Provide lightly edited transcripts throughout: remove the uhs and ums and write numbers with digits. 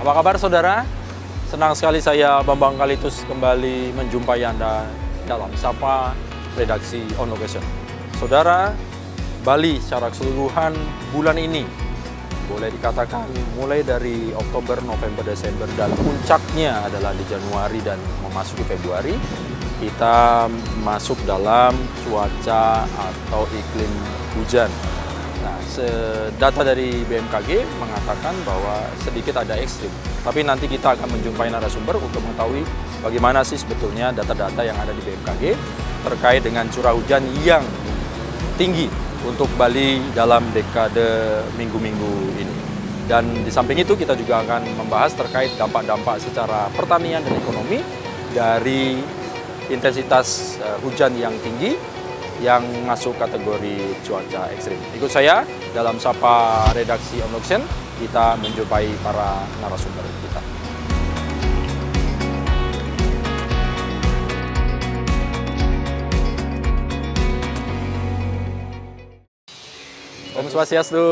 Apa kabar saudara? Senang sekali saya Bambang Kalitus kembali menjumpai Anda dalam Sapa Redaksi On Location. Saudara, Bali secara keseluruhan bulan ini boleh dikatakan mulai dari Oktober, November, Desember dan puncaknya adalah di Januari dan memasuki Februari, kita masuk dalam cuaca atau iklim hujan. Nah, data dari BMKG mengatakan bahwa sedikit ada ekstrim. Tapi nanti kita akan menjumpai narasumber untuk mengetahui bagaimana sih sebetulnya data-data yang ada di BMKG terkait dengan curah hujan yang tinggi untuk Bali dalam dekade minggu-minggu ini. Dan di samping itu kita juga akan membahas terkait dampak-dampak secara pertanian dan ekonomi dari intensitas hujan yang tinggi yang masuk kategori cuaca ekstrim. Ikut saya dalam Sapa Redaksi On Location, kita menjumpai para narasumber kita. Om Swastiastu.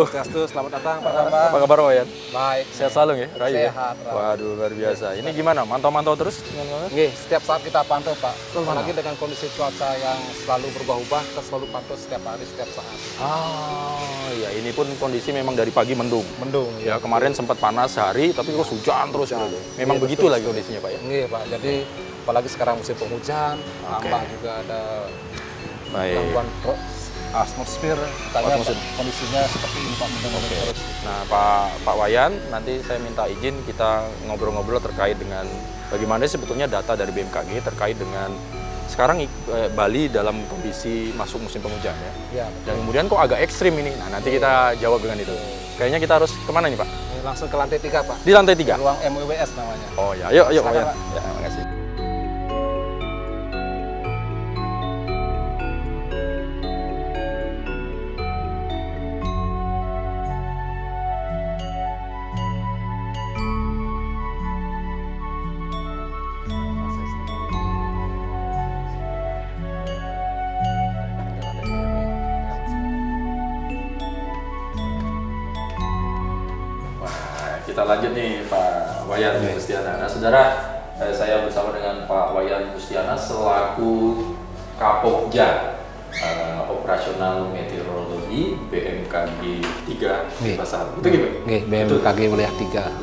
Swastiastu, selamat datang Pak Bambang. Apa kabar Wayan? Baik. Sehat selalu ya, Rayu ya? Sehat. Waduh, luar biasa. Ini gimana? Mantau-mantau terus? Nggih, setiap saat kita pantau Pak. Apalagi dengan kondisi cuaca yang selalu berubah-ubah, kita selalu pantau setiap hari, setiap saat. Ah, ya ini pun kondisi memang dari pagi mendung. Mendung. Ya kemarin sempat panas sehari, tapi kok hujan terus. Memang begitu lagi kondisinya Pak ya? Nggih Pak, jadi apalagi sekarang musim penghujan, tambah juga ada gangguan atmosfer, makanya kondisinya seperti ini Pak, mendung terus. Nah Pak Wayan, nanti saya minta izin kita ngobrol-ngobrol terkait dengan bagaimana sebetulnya data dari BMKG terkait dengan sekarang Bali dalam kondisi masuk musim penghujan ya. Dan kemudian kok agak ekstrim ini. Nah nanti kita jawab dengan itu. Kayaknya kita harus kemana nih Pak? Langsung ke lantai 3 Pak. Di lantai 3? Ruang MWWS namanya. Oh ya, yuk Pak Wayan. Ya, makasih. Kita lanjut nih Pak Wayan Mustiana. Nah saudara, saya bersama dengan Pak Wayan Mustiana selaku Kapokja Operasional Meteorologi BMKG 3 Pasar. Itu gitu? BMKG Wilayah 3.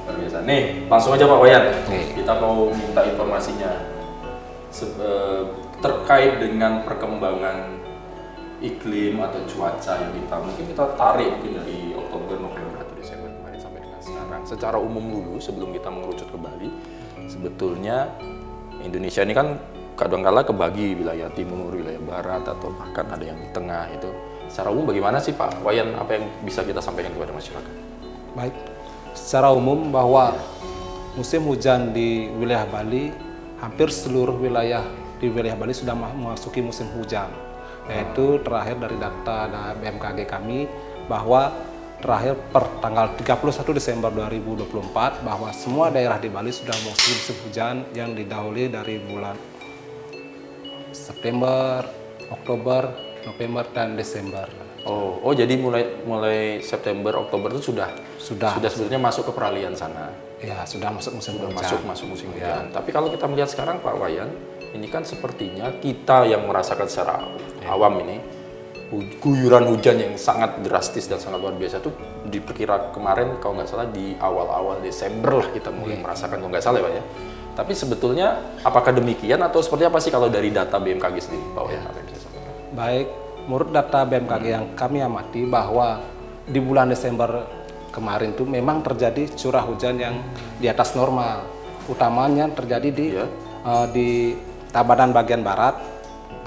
Luar biasa. Nih, langsung aja Pak Wayan. Kita mau minta informasinya terkait dengan perkembangan iklim atau cuaca yang mungkin kita tarik mungkin dari Oktober, November atau Desember kemarin sampai dengan sekarang. Secara umum dulu sebelum kita mengerucut ke Bali, sebetulnya Indonesia ini kan kadang-kala kebagi wilayah timur, wilayah barat atau bahkan ada yang di tengah itu. Secara umum bagaimana sih Pak Wayan, apa yang bisa kita sampaikan kepada masyarakat? Baik, secara umum bahwa musim hujan di wilayah Bali, hampir seluruh wilayah di wilayah Bali sudah memasuki musim hujan. Yaitu terakhir dari data BMKG kami bahwa terakhir per tanggal 31 Desember 2024 bahwa semua daerah di Bali sudah memasuki musim hujan yang didahului dari bulan September, Oktober, November dan Desember. Oh jadi mulai September, Oktober itu sudah sebetulnya masuk ke peralihan sana. Ya, sudah masuk musim hujan. Masuk musim hujan. Tapi kalau kita melihat sekarang Pak Wayan, ini kan sepertinya kita yang merasakan secara awam ini guyuran hujan yang sangat drastis dan sangat luar biasa tuh diperkira kemarin kalau nggak salah di awal-awal Desember lah kita mulai merasakan kalau nggak salah ya Pak ya. Tapi sebetulnya apakah demikian atau seperti apa sih kalau dari data BMKG sendiri Pak Wayan? Apa yang bisa sampaikan? Baik, menurut data BMKG yang kami amati bahwa di bulan Desember kemarin tuh memang terjadi curah hujan yang di atas normal. Utamanya terjadi di Tabanan bagian barat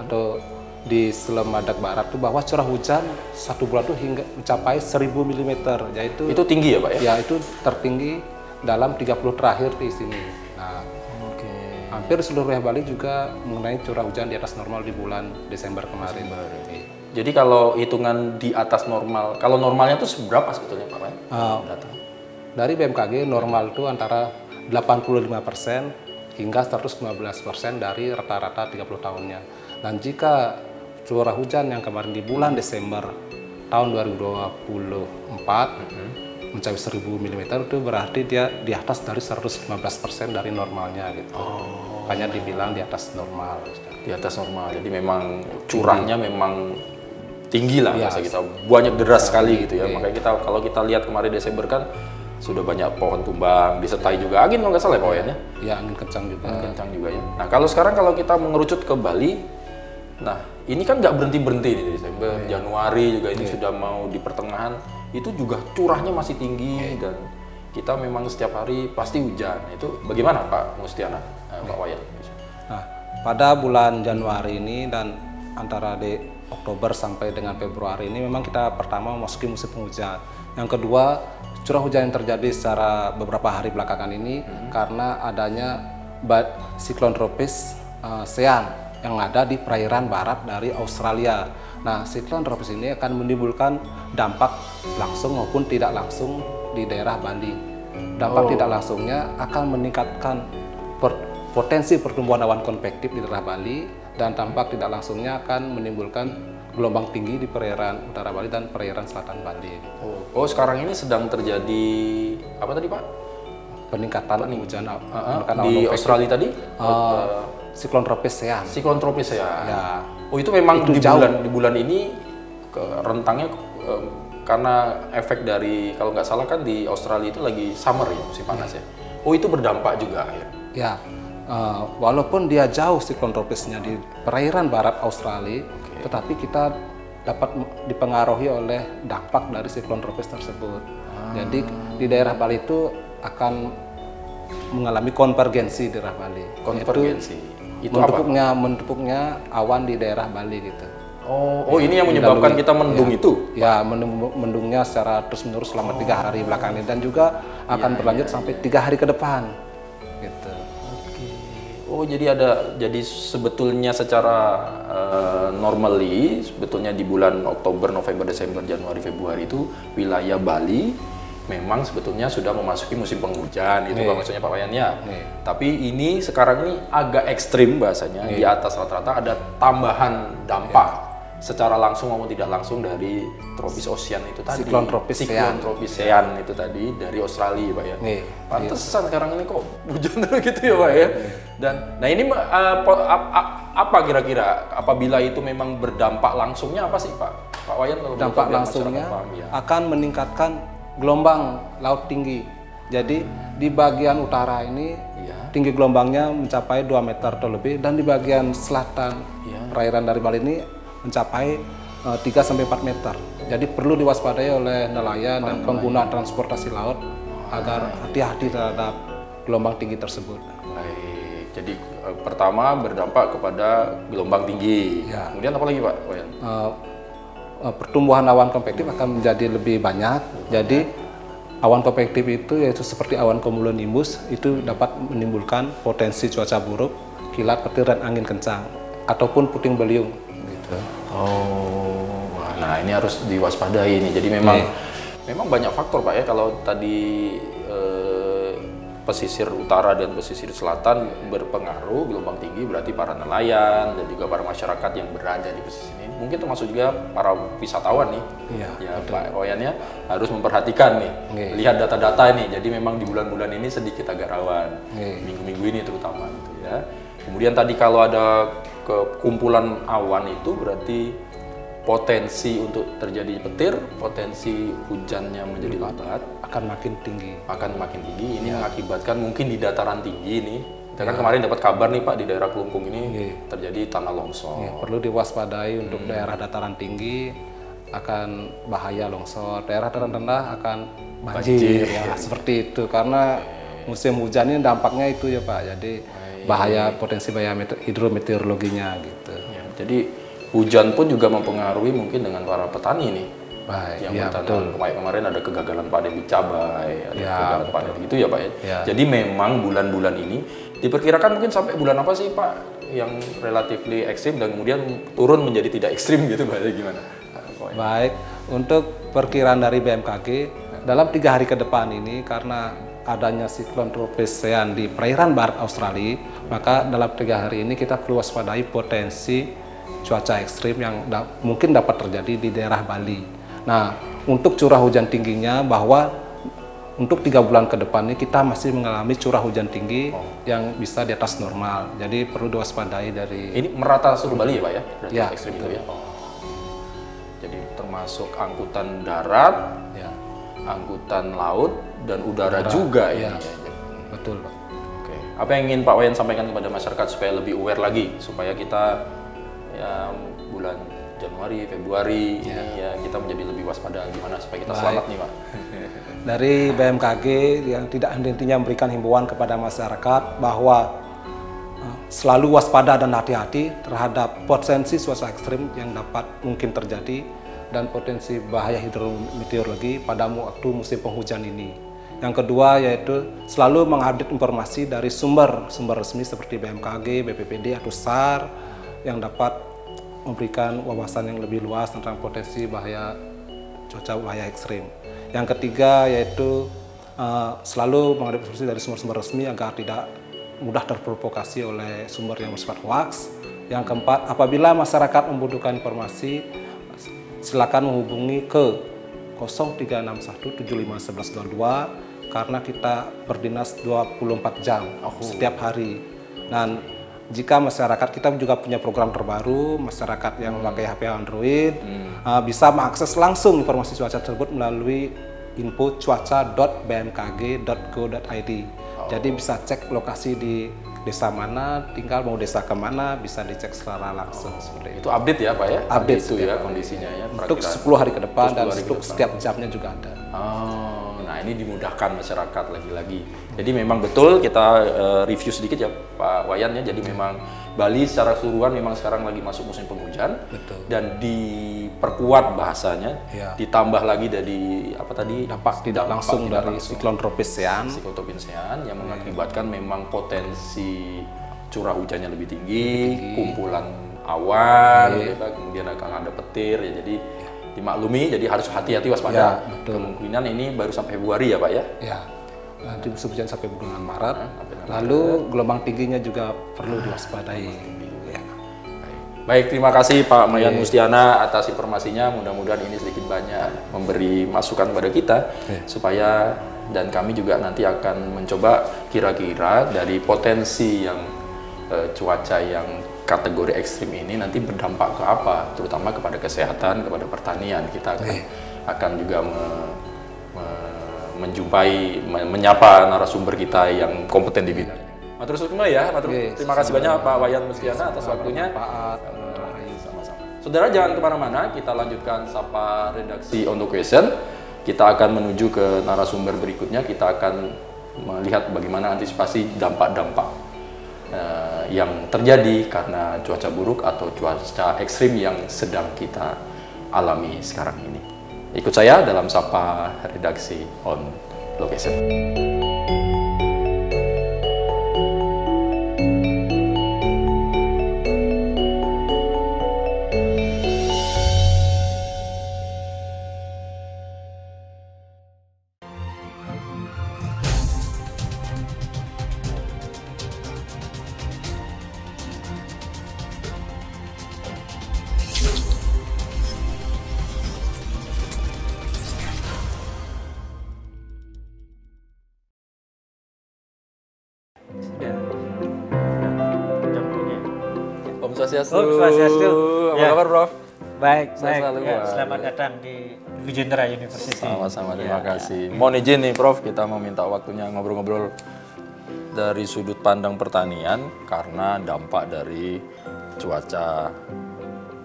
atau di Selemadak Barat tuh bahwa curah hujan satu bulan tuh hingga mencapai 1000 mm, yaitu itu tinggi ya Pak ya? Ya, itu tertinggi dalam 30 terakhir di sini. Nah, hampir seluruh wilayah Bali juga mengenai curah hujan di atas normal di bulan Desember kemarin. Jadi kalau hitungan di atas normal, kalau normalnya itu seberapa sebetulnya Pak Wayan? Dari BMKG normal itu antara 85% hingga 115% dari rata-rata 30 tahunnya. Dan jika curah hujan yang kemarin di bulan Desember tahun 2024 mencapai 1000 mm itu berarti dia di atas dari 115% dari normalnya gitu. Makanya dibilang di atas normal. Di atas normal. Jadi memang curahnya memang tinggi lah Ya, bahasa kita. Banyak deras sekali gitu ya. Makanya kita kalau kita lihat kemarin Desember kan sudah banyak pohon tumbang, disertai juga angin kalau nggak salah ya Pak Wayan ya. Ya, angin kencang juga. Angin kencang juga ya. Nah kalau sekarang kalau kita mengerucut ke Bali, nah ini kan nggak berhenti di Desember, Januari juga ini sudah mau di pertengahan, itu juga curahnya masih tinggi dan kita memang setiap hari pasti hujan. Itu bagaimana Pak Mustiana, Pak Wayan? Nah, pada bulan Januari ini dan antara di Oktober sampai dengan Februari ini memang kita pertama memasuki musim penghujan. Yang kedua, curah hujan yang terjadi secara beberapa hari belakangan ini karena adanya siklon tropis Sean yang ada di perairan barat dari Australia. Nah, siklon tropis ini akan menimbulkan dampak langsung maupun tidak langsung di daerah Bali. Dampak tidak langsungnya akan meningkatkan potensi pertumbuhan awan konvektif di daerah Bali, dan dampak tidak langsungnya akan menimbulkan gelombang tinggi di perairan utara Bali dan perairan selatan Bali. Oh, sekarang ini sedang terjadi apa tadi Pak? Peningkatan hujan di Australia tadi? Siklon tropis Sean. Siklon tropis ya. Oh itu memang itu di bulan ini rentangnya karena efek dari kalau nggak salah kan di Australia itu lagi summer ya, musim panas ya. Oh itu berdampak juga ya. Ya. Walaupun dia jauh siklon tropisnya di perairan barat Australia, tetapi kita dapat dipengaruhi oleh dampak dari siklon tropis tersebut. Jadi di daerah Bali itu akan mengalami konvergensi di daerah Bali. Konvergensi. Itu mendepuknya awan di daerah Bali gitu. Oh ini yang menyebabkan kita mendung itu? Ya, mendungnya secara terus-menerus selama 3 hari belakangan ini dan juga akan berlanjut sampai 3 hari ke depan. Gitu. Oh jadi sebetulnya secara normally sebetulnya di bulan Oktober, November, Desember, Januari, Februari itu wilayah Bali memang sebetulnya sudah memasuki musim penghujan itu Pak maksudnya Pak Wayan ya. Tapi ini sekarang ini agak ekstrim bahasanya di atas rata-rata ada tambahan dampak secara langsung maupun tidak langsung dari tropis ocean itu tadi. Siklon tropis Sean itu tadi dari Australia Pak ya. Pantesan sekarang ini kok hujan gitu ya Pak ya. Dan nah ini apa kira-kira apabila itu memang berdampak langsungnya apa sih Pak Wayan? Dampak langsungnya akan meningkatkan gelombang laut tinggi. Jadi di bagian utara ini tinggi gelombangnya mencapai 2 meter atau lebih, dan di bagian selatan perairan dari Bali ini mencapai 3-4 meter. Jadi perlu diwaspadai oleh nelayan dan pengguna transportasi laut agar hati-hati terhadap gelombang tinggi tersebut. Baik, jadi pertama berdampak kepada gelombang tinggi. Kemudian apa lagi Pak Wayan? Pertumbuhan awan konvektif akan menjadi lebih banyak. Jadi awan konvektif itu yaitu seperti awan cumulonimbus itu dapat menimbulkan potensi cuaca buruk, kilat, petir, dan angin kencang ataupun puting beliung. Gitu. Nah ini harus diwaspadai nih. Jadi memang banyak faktor Pak ya. Kalau tadi pesisir utara dan pesisir selatan berpengaruh gelombang tinggi, berarti para nelayan dan juga para masyarakat yang berada di pesisir ini, mungkin termasuk juga para wisatawan nih, Pak Wayan ya, harus memperhatikan nih, lihat data-data nih. Jadi memang di bulan-bulan ini sedikit agak rawan, minggu-minggu ini terutama gitu ya. Kemudian tadi kalau ada kekumpulan awan itu berarti potensi untuk terjadi petir, potensi hujannya menjadi lebat akan makin tinggi. Ini mengakibatkan mungkin di dataran tinggi nih. Kita kan kemarin dapat kabar nih Pak di daerah Kelungkung ini terjadi tanah longsor. Perlu diwaspadai untuk daerah dataran tinggi akan bahaya longsor, daerah dataran rendah akan banjir. Seperti itu karena musim hujan ini dampaknya itu ya Pak. Jadi potensi bahaya hidrometeorologinya gitu. Jadi hujan pun juga mempengaruhi mungkin dengan para petani nih. Yang kemarin ada kegagalan panen di cabai, ada kegagalan panen gitu ya Pak ya. Jadi memang bulan-bulan ini diperkirakan mungkin sampai bulan apa sih Pak yang relatively ekstrim dan kemudian turun menjadi tidak ekstrim gitu Pak, gimana? Baik, untuk perkiraan dari BMKG dalam 3 hari ke depan ini karena adanya siklon tropis Sean di perairan barat Australia, maka dalam 3 hari ini kita perlu waspadai potensi cuaca ekstrim yang mungkin dapat terjadi di daerah Bali. Nah, untuk curah hujan tingginya bahwa untuk 3 bulan ke depan ini kita masih mengalami curah hujan tinggi yang bisa di atas normal. Jadi perlu diwaspadai dari... Ini merata seluruh Bali ya Pak ya? Berarti Ya, ekstrim betul. itu ya? Jadi termasuk angkutan darat, Ya, angkutan laut, dan udara juga ya. ini ya. Betul Pak. Oke. Apa yang ingin Pak Wayan sampaikan kepada masyarakat supaya lebih aware lagi, supaya kita ya bulan Januari, Februari ini ya kita menjadi lebih waspada gimana supaya kita selamat nih Pak. Dari BMKG yang tidak henti-hentinya memberikan himbauan kepada masyarakat bahwa selalu waspada dan hati-hati terhadap potensi cuaca ekstrim yang dapat mungkin terjadi dan potensi bahaya hidrometeorologi pada waktu musim penghujan ini. Yang kedua yaitu selalu mengupdate informasi dari sumber resmi seperti BMKG, BPPD atau SAR yang dapat memberikan wawasan yang lebih luas tentang potensi bahaya cuaca bahaya ekstrim. Yang ketiga yaitu selalu mengupdate informasi dari sumber-sumber resmi agar tidak mudah terprovokasi oleh sumber yang bersifat hoax. Yang keempat, apabila masyarakat membutuhkan informasi, silakan menghubungi ke 0361751122 karena kita berdinas 24 jam setiap hari. Dan jika masyarakat, kita juga punya program terbaru, masyarakat yang memakai HP Android bisa mengakses langsung informasi cuaca tersebut melalui info cuaca.bmkg.go.id. Jadi bisa cek lokasi di desa mana, tinggal mau desa kemana, bisa dicek secara langsung seperti itu. Itu update ya Pak ya? Update itu ya kondisinya ya. Untuk 10 hari ke depan dan untuk setiap jamnya juga ada. Oh, nah ini dimudahkan masyarakat lagi-lagi. Jadi memang betul kita review sedikit ya Pak Wayan ya. Jadi memang Bali secara keseluruhan memang sekarang lagi masuk musim penghujan. Betul. Dan diperkuat bahasanya, ditambah lagi dari apa tadi Dampak tidak langsung dari siklon tropis Sean. Siklon tropis Sean yang mengakibatkan memang potensi curah hujannya lebih tinggi, kumpulan awan, gitu, kemudian akan ada petir ya. Jadi dimaklumi, jadi harus hati-hati waspada. Kemungkinan ini baru sampai Februari ya Pak ya? Ya, nanti musim hujan sampai bulan Maret. Lalu gelombang tingginya juga perlu diwaspadai. Ya. Baik, terima kasih Pak Mayan Mustiana atas informasinya. Mudah-mudahan ini sedikit banyak memberi masukan kepada kita supaya dan kami juga nanti akan mencoba kira-kira dari potensi yang cuaca yang kategori ekstrim ini nanti berdampak ke apa, terutama kepada kesehatan, kepada pertanian. Kita akan juga menyapa narasumber kita yang kompeten di bidang. Matur suwun ya, terima kasih banyak Pak Wayan Mustiana atas waktunya. Sama-sama. Saudara jangan kemana-mana, kita lanjutkan sapa redaksi On The Question. Kita akan menuju ke narasumber berikutnya. Kita akan melihat bagaimana antisipasi dampak-dampak yang terjadi karena cuaca buruk atau cuaca ekstrim yang sedang kita alami sekarang ini. Ikut saya dalam sapa redaksi On Location. Om Swastiastu. Om Swastiastu. Apa kabar, Prof? Baik, Saya baik. selalu Ya, baik. selamat datang di Wijendra University. Sama-sama, terima kasih. Mohon izin nih, Prof, kita mau minta waktunya ngobrol-ngobrol dari sudut pandang pertanian karena dampak dari cuaca,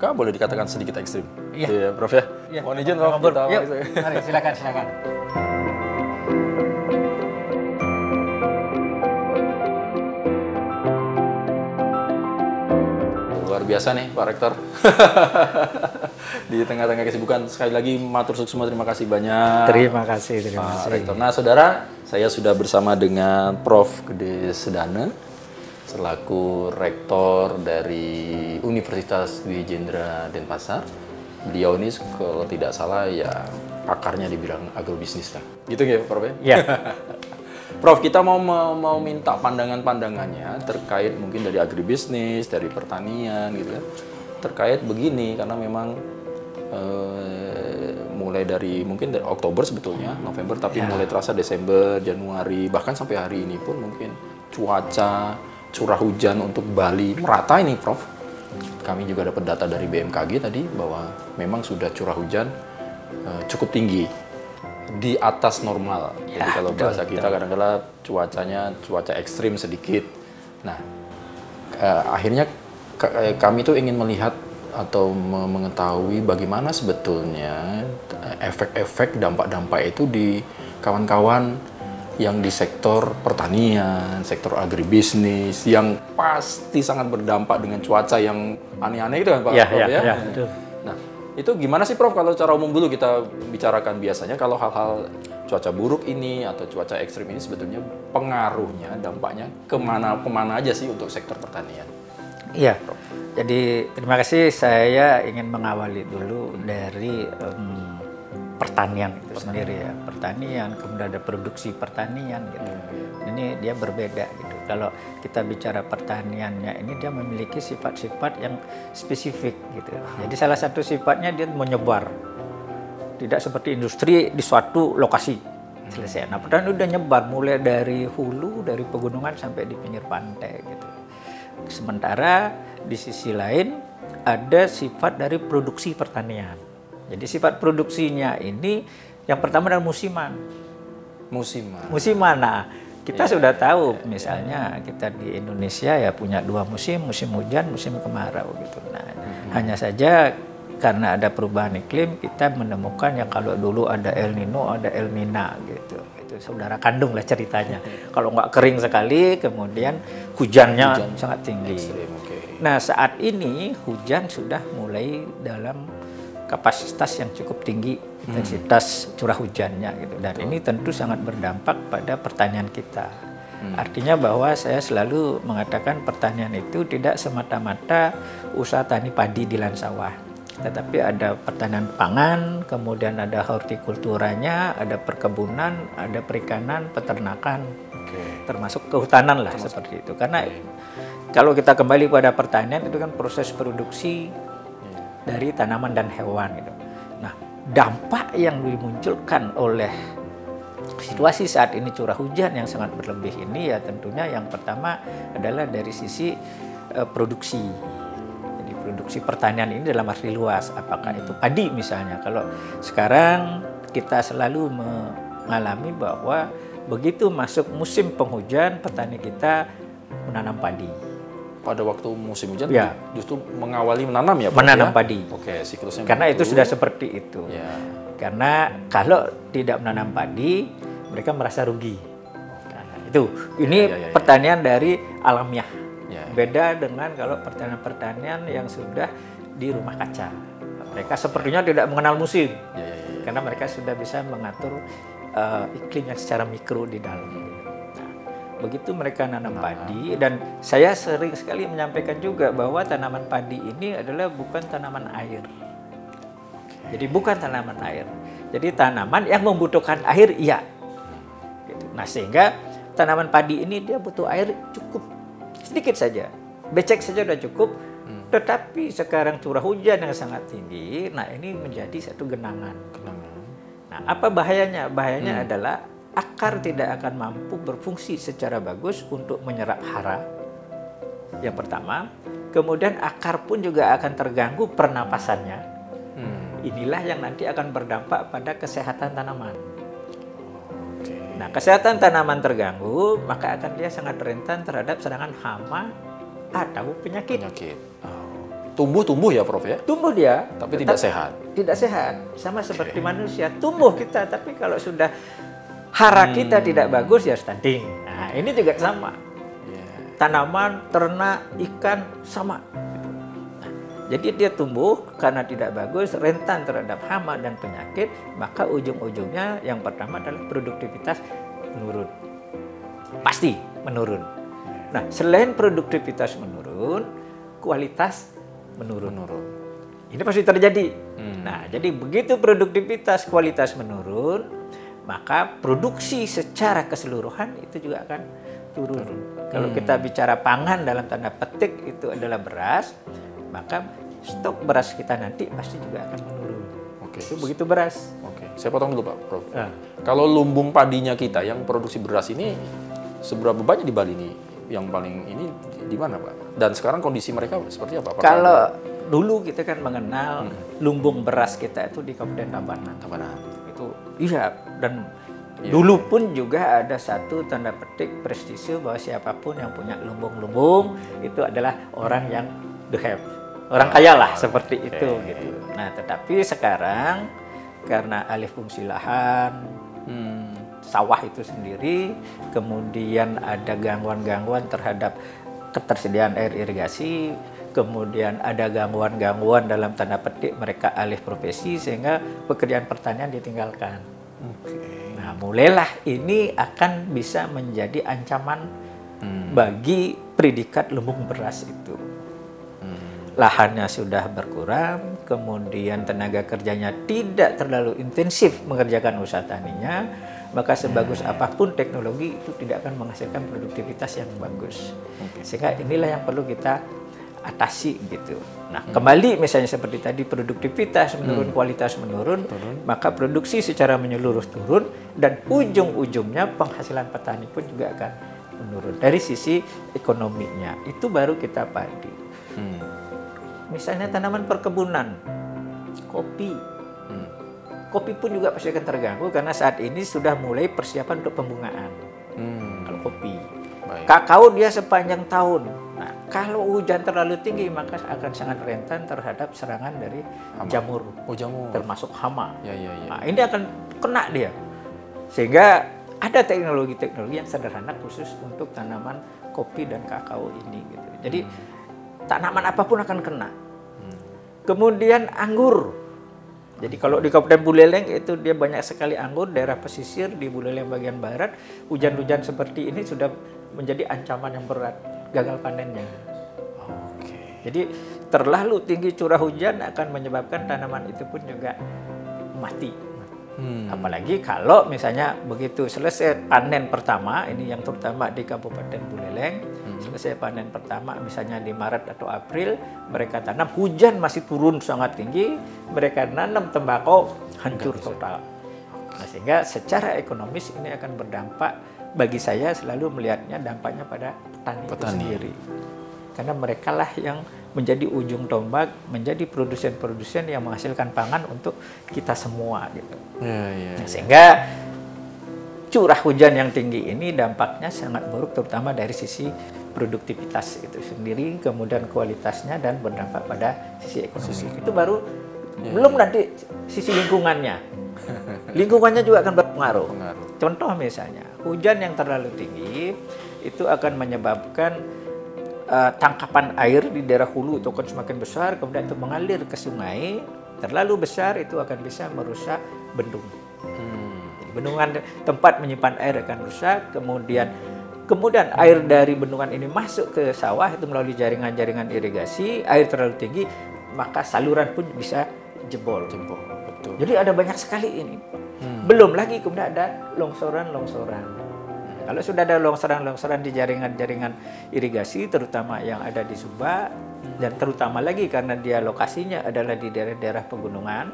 boleh dikatakan sedikit ekstrim. Iya, Prof ya. Ya. Mohon izin, Prof. Ngobrol. Kita Yuk, mari silakan. Luar biasa nih Pak Rektor. Di tengah-tengah kesibukan, sekali lagi matur suwun semua, terima kasih banyak. Terima kasih. Pak Rektor. Nah, saudara, saya sudah bersama dengan Prof. Gede Sedana selaku rektor dari Universitas Wijendra Denpasar. Beliau ini kalau tidak salah ya pakarnya di bidang agrobisnis lah. Gitu ya, Prof ya? Ya. Prof, kita mau minta pandangan-pandangannya terkait mungkin dari agribisnis, dari pertanian gitu kan. Terkait begini karena memang mulai dari mungkin dari Oktober sebetulnya, November, tapi mulai terasa Desember, Januari, bahkan sampai hari ini pun mungkin cuaca, curah hujan untuk Bali merata ini, Prof. Kami juga dapat data dari BMKG tadi bahwa memang sudah curah hujan cukup tinggi di atas normal. Jadi kalau bahasa kita kadang-kadang cuaca ekstrim sedikit. Nah, akhirnya kami tuh ingin melihat atau mengetahui bagaimana sebetulnya efek-efek dampak-dampak itu di kawan-kawan yang di sektor pertanian, sektor agribisnis yang pasti sangat berdampak dengan cuaca yang aneh-aneh itu kan Pak Prof ya? Betul. Nah, itu gimana sih Prof kalau secara umum dulu kita bicarakan biasanya kalau hal-hal cuaca buruk ini atau cuaca ekstrim ini sebetulnya pengaruhnya, dampaknya kemana aja sih untuk sektor pertanian? Iya, jadi terima kasih. Saya ingin mengawali dulu dari pertanian itu sendiri ya. Pertanian, kemudian ada produksi pertanian gitu. Ini dia berbeda gitu. Kalau kita bicara pertaniannya ini dia memiliki sifat-sifat yang spesifik gitu. Jadi salah satu sifatnya dia menyebar. Tidak seperti industri di suatu lokasi selesai. Nah, pertanian udah nyebar mulai dari hulu, dari pegunungan sampai di pinggir pantai gitu. Sementara di sisi lain ada sifat dari produksi pertanian. Jadi sifat produksinya ini yang pertama adalah musiman. Musiman. Nah, kita sudah tahu misalnya kita di Indonesia ya punya 2 musim, musim hujan, musim kemarau gitu. Nah, hanya saja karena ada perubahan iklim kita menemukan yang kalau dulu ada El Nino, ada El Nina gitu. Saudara kandung lah ceritanya. Kalau nggak kering sekali, kemudian hujannya sangat tinggi. Nah, saat ini hujan sudah mulai dalam kapasitas yang cukup tinggi, intensitas curah hujannya gitu. Dan ini tentu sangat berdampak pada pertanian kita. Artinya bahwa saya selalu mengatakan pertanian itu tidak semata-mata usaha tani padi di lahan sawah. Tetapi ada pertanian pangan, kemudian ada hortikulturanya, ada perkebunan, ada perikanan, peternakan, termasuk kehutanan lah seperti itu. Karena kalau kita kembali pada pertanian itu kan proses produksi dari tanaman dan hewan gitu. Nah, dampak yang dimunculkan oleh situasi saat ini curah hujan yang sangat berlebih ini ya tentunya yang pertama adalah dari sisi produksi. Produksi pertanian ini dalam arti luas, apakah itu padi misalnya. Kalau sekarang kita selalu mengalami bahwa begitu masuk musim penghujan, petani kita menanam padi. Pada waktu musim hujan justru mengawali menanam ya Pak? Menanam padi. Oke, siklusnya karena itu sudah seperti itu. Karena kalau tidak menanam padi, mereka merasa rugi. Karena itu, ini pertanian dari alamiah. Beda dengan kalau pertanian-pertanian yang sudah di rumah kaca. Mereka sepertinya tidak mengenal musim. Karena mereka sudah bisa mengatur iklim yang secara mikro di dalam. Nah, begitu mereka nanam padi, dan saya sering sekali menyampaikan juga bahwa tanaman padi ini adalah bukan tanaman air. Jadi bukan tanaman air. Jadi tanaman yang membutuhkan air, iya. Nah, sehingga tanaman padi ini dia butuh air cukup. Sedikit saja, becek saja sudah cukup, tetapi sekarang curah hujan yang sangat tinggi, nah ini menjadi satu genangan. Nah, apa bahayanya? Bahayanya adalah akar tidak akan mampu berfungsi secara bagus untuk menyerap hara, yang pertama. Kemudian akar pun juga akan terganggu pernapasannya. Inilah yang nanti akan berdampak pada kesehatan tanaman. Nah, kesehatan tanaman terganggu, maka akan dia sangat rentan terhadap serangan hama atau penyakit. Tumbuh ya Prof ya? Tumbuh dia. Tapi tidak sehat? Tidak sehat. Sama seperti manusia. Tumbuh kita, tapi kalau sudah hara kita tidak bagus, ya stunting. Nah, ini juga sama. Tanaman, ternak, ikan, sama. Jadi dia tumbuh karena tidak bagus, rentan terhadap hama dan penyakit, maka ujung-ujungnya yang pertama adalah produktivitas menurun. Pasti menurun. Nah, selain produktivitas menurun, kualitas menurun. Ini pasti terjadi. Nah, jadi begitu produktivitas, kualitas menurun, maka produksi secara keseluruhan itu juga akan turun. Kalau kita bicara pangan dalam tanda petik itu adalah beras, maka stok beras kita nanti pasti juga akan menurun. Itu begitu beras. Saya potong dulu Pak Prof. Kalau lumbung padinya kita yang produksi beras ini seberapa banyak di Bali nih? Yang paling ini di mana Pak? Dan sekarang kondisi mereka seperti apa? Kalau dulu kita kan mengenal lumbung beras kita itu di Kabupaten Tabanan. Itu iya, dan dulu pun juga ada satu tanda petik prestise bahwa siapapun yang punya lumbung-lumbung itu adalah orang yang the have, orang kaya lah seperti itu gitu. Nah, tetapi sekarang karena alih fungsi lahan, sawah itu sendiri, kemudian ada gangguan-gangguan terhadap ketersediaan air irigasi, kemudian ada gangguan-gangguan dalam tanda petik mereka alih profesi sehingga pekerjaan pertanian ditinggalkan. Nah, mulailah ini akan bisa menjadi ancaman bagi predikat lumbung beras itu. Lahannya sudah berkurang, kemudian tenaga kerjanya tidak terlalu intensif mengerjakan usaha taninya, maka sebagus apapun teknologi itu tidak akan menghasilkan produktivitas yang bagus. Sehingga inilah yang perlu kita atasi gitu. Nah, kembali misalnya seperti tadi produktivitas menurun, kualitas menurun, maka produksi secara menyeluruh turun dan ujung-ujungnya penghasilan petani pun juga akan menurun. Dari sisi ekonominya itu baru kita padi. Misalnya tanaman perkebunan, kopi. Kopi pun juga pasti akan terganggu karena saat ini sudah mulai persiapan untuk pembungaan. Kalau kopi. Kakao dia sepanjang tahun. Nah, kalau hujan terlalu tinggi maka akan sangat rentan terhadap serangan dari jamur. Jamur. Termasuk hama. Ya. Nah, ini akan kena dia. Sehingga ada teknologi-teknologi yang sederhana khusus untuk tanaman kopi dan kakao ini gitu. Jadi tanaman apapun akan kena. Kemudian anggur. Jadi kalau di Kabupaten Buleleng itu dia banyak sekali anggur, daerah pesisir di Buleleng bagian barat, hujan-hujan seperti ini sudah menjadi ancaman yang berat, gagal panennya. Jadi terlalu tinggi curah hujan akan menyebabkan tanaman itu pun juga mati. Apalagi kalau misalnya begitu selesai panen pertama, ini yang terutama di Kabupaten Buleleng, selesai panen pertama misalnya di Maret atau April, mereka tanam, hujan masih turun sangat tinggi, mereka nanam tembakau, hancur total. Nah, sehingga secara ekonomis ini akan berdampak, bagi saya selalu melihatnya dampaknya pada petani itu sendiri. Karena mereka lah yang menjadi ujung tombak, menjadi produsen-produsen yang menghasilkan pangan untuk kita semua gitu. Sehingga curah hujan yang tinggi ini dampaknya sangat buruk terutama dari sisi produktivitas itu sendiri, kemudian kualitasnya dan berdampak pada sisi ekonomi. Itu baru belum nanti sisi lingkungannya. Lingkungannya juga akan berpengaruh. Contoh misalnya, hujan yang terlalu tinggi itu akan menyebabkan tangkapan air di daerah hulu itu akan semakin besar, kemudian itu mengalir ke sungai, terlalu besar itu akan bisa merusak bendung. Bendungan tempat menyimpan air akan rusak, kemudian air dari bendungan ini masuk ke sawah itu melalui jaringan-jaringan irigasi, air terlalu tinggi, maka saluran pun bisa jebol. Betul. Jadi ada banyak sekali ini. Belum lagi kemudian ada longsoran-longsoran. Kalau sudah ada longsoran-longsoran di jaringan-jaringan irigasi, terutama yang ada di Sumba, dan terutama lagi karena dia lokasinya adalah di daerah-daerah pegunungan,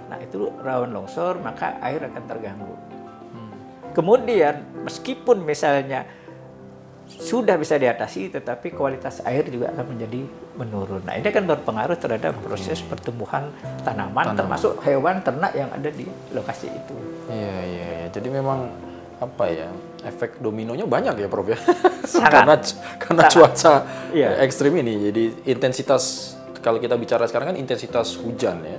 nah itu rawan longsor, maka air akan terganggu. Kemudian meskipun misalnya sudah bisa diatasi, tetapi kualitas air juga akan menjadi menurun. Nah, ini akan berpengaruh terhadap proses pertumbuhan tanaman, termasuk hewan ternak yang ada di lokasi itu. Iya. Jadi memang apa ya, efek dominonya banyak ya Prof ya. karena cuaca ekstrim ini. Jadi intensitas, kalau kita bicara sekarang kan intensitas hujan ya,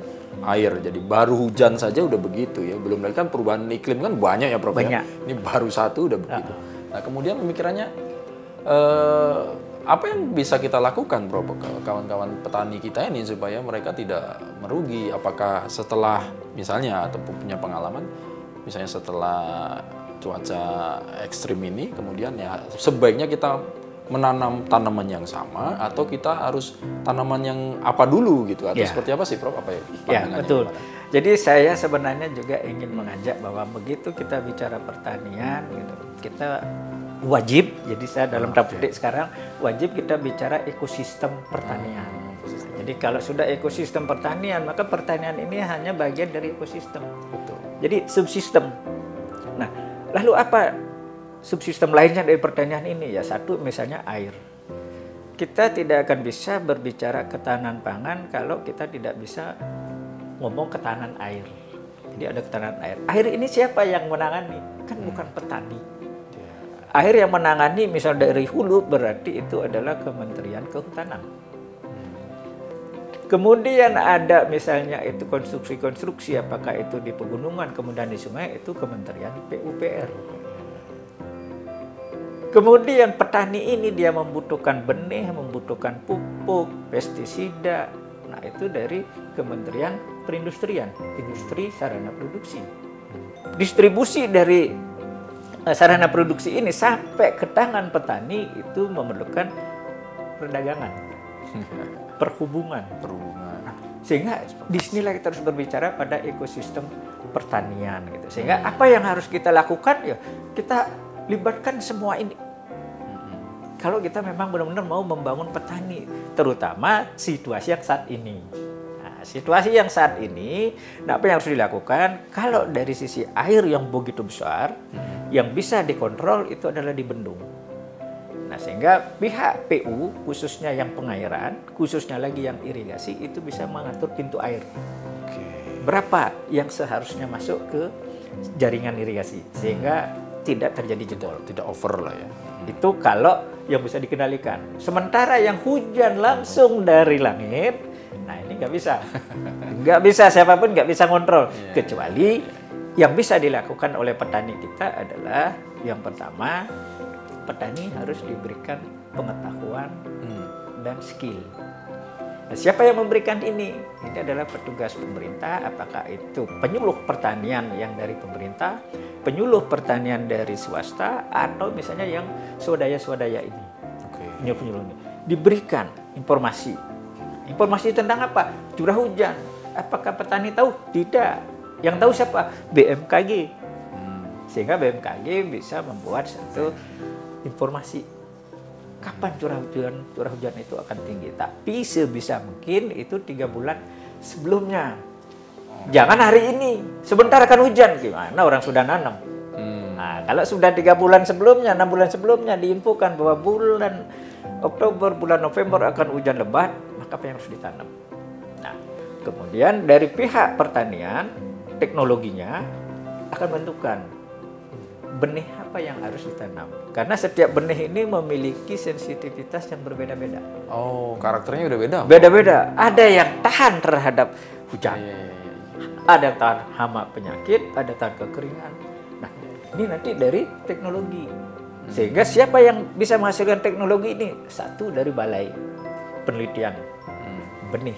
air. Jadi baru hujan saja udah begitu ya. Belum lagi kan perubahan iklim kan banyak ya Prof ya. Ini baru satu udah begitu. Nah, kemudian pemikirannya apa yang bisa kita lakukan Prof ke kawan-kawan petani kita ini supaya mereka tidak merugi? Apakah setelah misalnya atau punya pengalaman misalnya setelah cuaca ekstrim ini, kemudian ya sebaiknya kita menanam tanaman yang sama atau kita harus tanaman yang apa dulu gitu, atau seperti apa sih Prof? Apa ya? Ya, betul. Jadi saya sebenarnya juga ingin mengajak bahwa begitu kita bicara pertanian gitu, kita wajib, jadi saya dalam tanda petik sekarang wajib kita bicara ekosistem pertanian. Jadi kalau sudah ekosistem pertanian, maka pertanian ini hanya bagian dari ekosistem. Betul. Jadi subsistem. Nah, lalu apa subsistem lainnya dari pertanian ini? Ya satu misalnya air. Kita tidak akan bisa berbicara ketahanan pangan kalau kita tidak bisa ngomong ketahanan air. Jadi ada ketahanan air. Air ini siapa yang menangani? Kan bukan petani. Air yang menangani misal dari hulu berarti itu adalah Kementerian Kehutanan. Kemudian ada misalnya itu konstruksi-konstruksi, apakah itu di pegunungan, kemudian di sungai, itu Kementerian PUPR. Kemudian petani ini dia membutuhkan benih, membutuhkan pupuk, pestisida. Nah itu dari Kementerian Perindustrian, Industri Sarana Produksi. Distribusi dari sarana produksi ini sampai ke tangan petani itu memerlukan perdagangan. Perhubungan. Sehingga disinilah kita harus berbicara pada ekosistem pertanian gitu. Sehingga apa yang harus kita lakukan ya kita libatkan semua ini. Kalau kita memang benar-benar mau membangun petani, terutama situasi yang saat ini. Nah, situasi yang saat ini, nah apa yang harus dilakukan? Kalau dari sisi air yang begitu besar, yang bisa dikontrol itu adalah di bendung. Nah, sehingga pihak PU, khususnya yang pengairan, khususnya lagi yang irigasi, itu bisa mengatur pintu air. Berapa yang seharusnya masuk ke jaringan irigasi, sehingga tidak terjadi jebol. Tidak over lah ya. Itu kalau yang bisa dikendalikan. Sementara yang hujan langsung dari langit, nah ini nggak bisa. Nggak bisa, siapapun nggak bisa ngontrol. Kecuali yang bisa dilakukan oleh petani kita adalah yang pertama, petani harus diberikan pengetahuan dan skill. Nah, siapa yang memberikan ini? Ini adalah petugas pemerintah, apakah itu penyuluh pertanian yang dari pemerintah, penyuluh pertanian dari swasta, atau misalnya yang swadaya-swadaya ini. Penyuluh ini diberikan informasi. Informasi tentang apa? Curah hujan. Apakah petani tahu? Tidak. Yang tahu siapa? BMKG. Sehingga BMKG bisa membuat satu informasi kapan curah hujan itu akan tinggi. Tapi sebisa mungkin itu 3 bulan sebelumnya. Jangan hari ini, sebentar akan hujan. Gimana orang sudah nanam? Nah, kalau sudah 3 bulan sebelumnya, 6 bulan sebelumnya diinfokan bahwa bulan Oktober, bulan November akan hujan lebat, maka apa yang harus ditanam? Nah, kemudian dari pihak pertanian, teknologinya akan menentukan benih apa yang harus ditanam. Karena setiap benih ini memiliki sensitivitas yang berbeda-beda. Oh, karakternya udah beda? Beda-beda. Ada yang tahan terhadap hujan. Ada yang tahan hama penyakit, ada tahan kekeringan. Nah, ini nanti dari teknologi. Sehingga siapa yang bisa menghasilkan teknologi ini? Satu dari balai penelitian benih.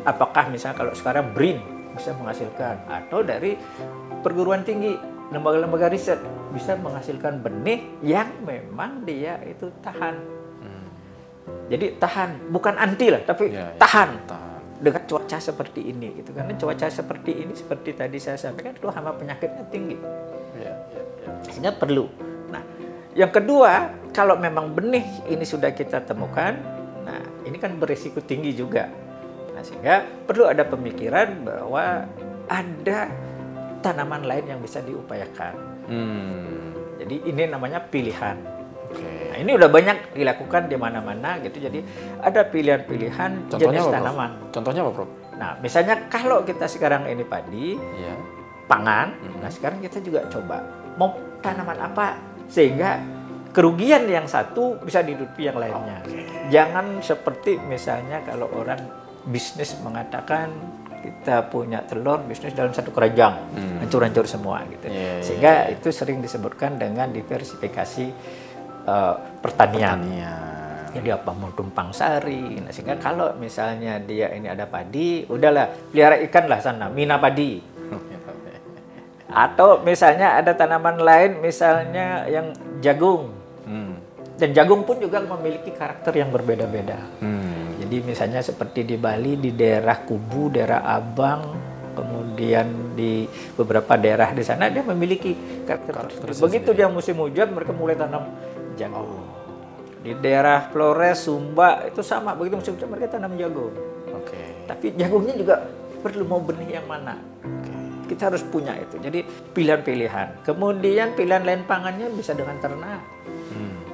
Apakah misalnya kalau sekarang BRIN bisa menghasilkan, atau dari perguruan tinggi, lembaga-lembaga riset bisa menghasilkan benih yang memang dia itu tahan. Jadi tahan, bukan anti lah, tapi tahan dengan cuaca seperti ini gitu. Karena cuaca seperti ini, seperti tadi saya sampaikan, itu hama penyakitnya tinggi. Sehingga perlu. Nah, yang kedua, kalau memang benih ini sudah kita temukan, nah ini kan berisiko tinggi juga. Nah, sehingga perlu ada pemikiran bahwa ada tanaman lain yang bisa diupayakan. Jadi ini namanya pilihan. Nah, ini udah banyak dilakukan di mana-mana gitu. Jadi ada pilihan-pilihan jenis tanaman. Contohnya apa, Prof? Nah, misalnya kalau kita sekarang ini padi, pangan, nah sekarang kita juga coba mau tanaman apa sehingga kerugian yang satu bisa ditutupi yang lainnya. Jangan seperti misalnya kalau orang bisnis mengatakan kita punya telur bisnis dalam satu keranjang, hancur-hancur semua gitu. Sehingga itu sering disebutkan dengan diversifikasi pertanian. Jadi apa mau tumpang sari. Nah, sehingga kalau misalnya dia ini ada padi, udahlah pelihara ikan lah sana, mina padi. Atau misalnya ada tanaman lain, misalnya yang jagung. Dan jagung pun juga memiliki karakter yang berbeda-beda. Jadi misalnya seperti di Bali, di daerah Kubu, daerah Abang, kemudian di beberapa daerah di sana dia memiliki karakter. Begitu dia musim hujan, mereka mulai tanam jagung. Di daerah Flores, Sumba itu sama, begitu musim hujan mereka tanam jagung. Tapi jagungnya juga perlu mau benih yang mana. Kita harus punya itu. Jadi pilihan-pilihan. Kemudian pilihan lain pangannya bisa dengan ternak.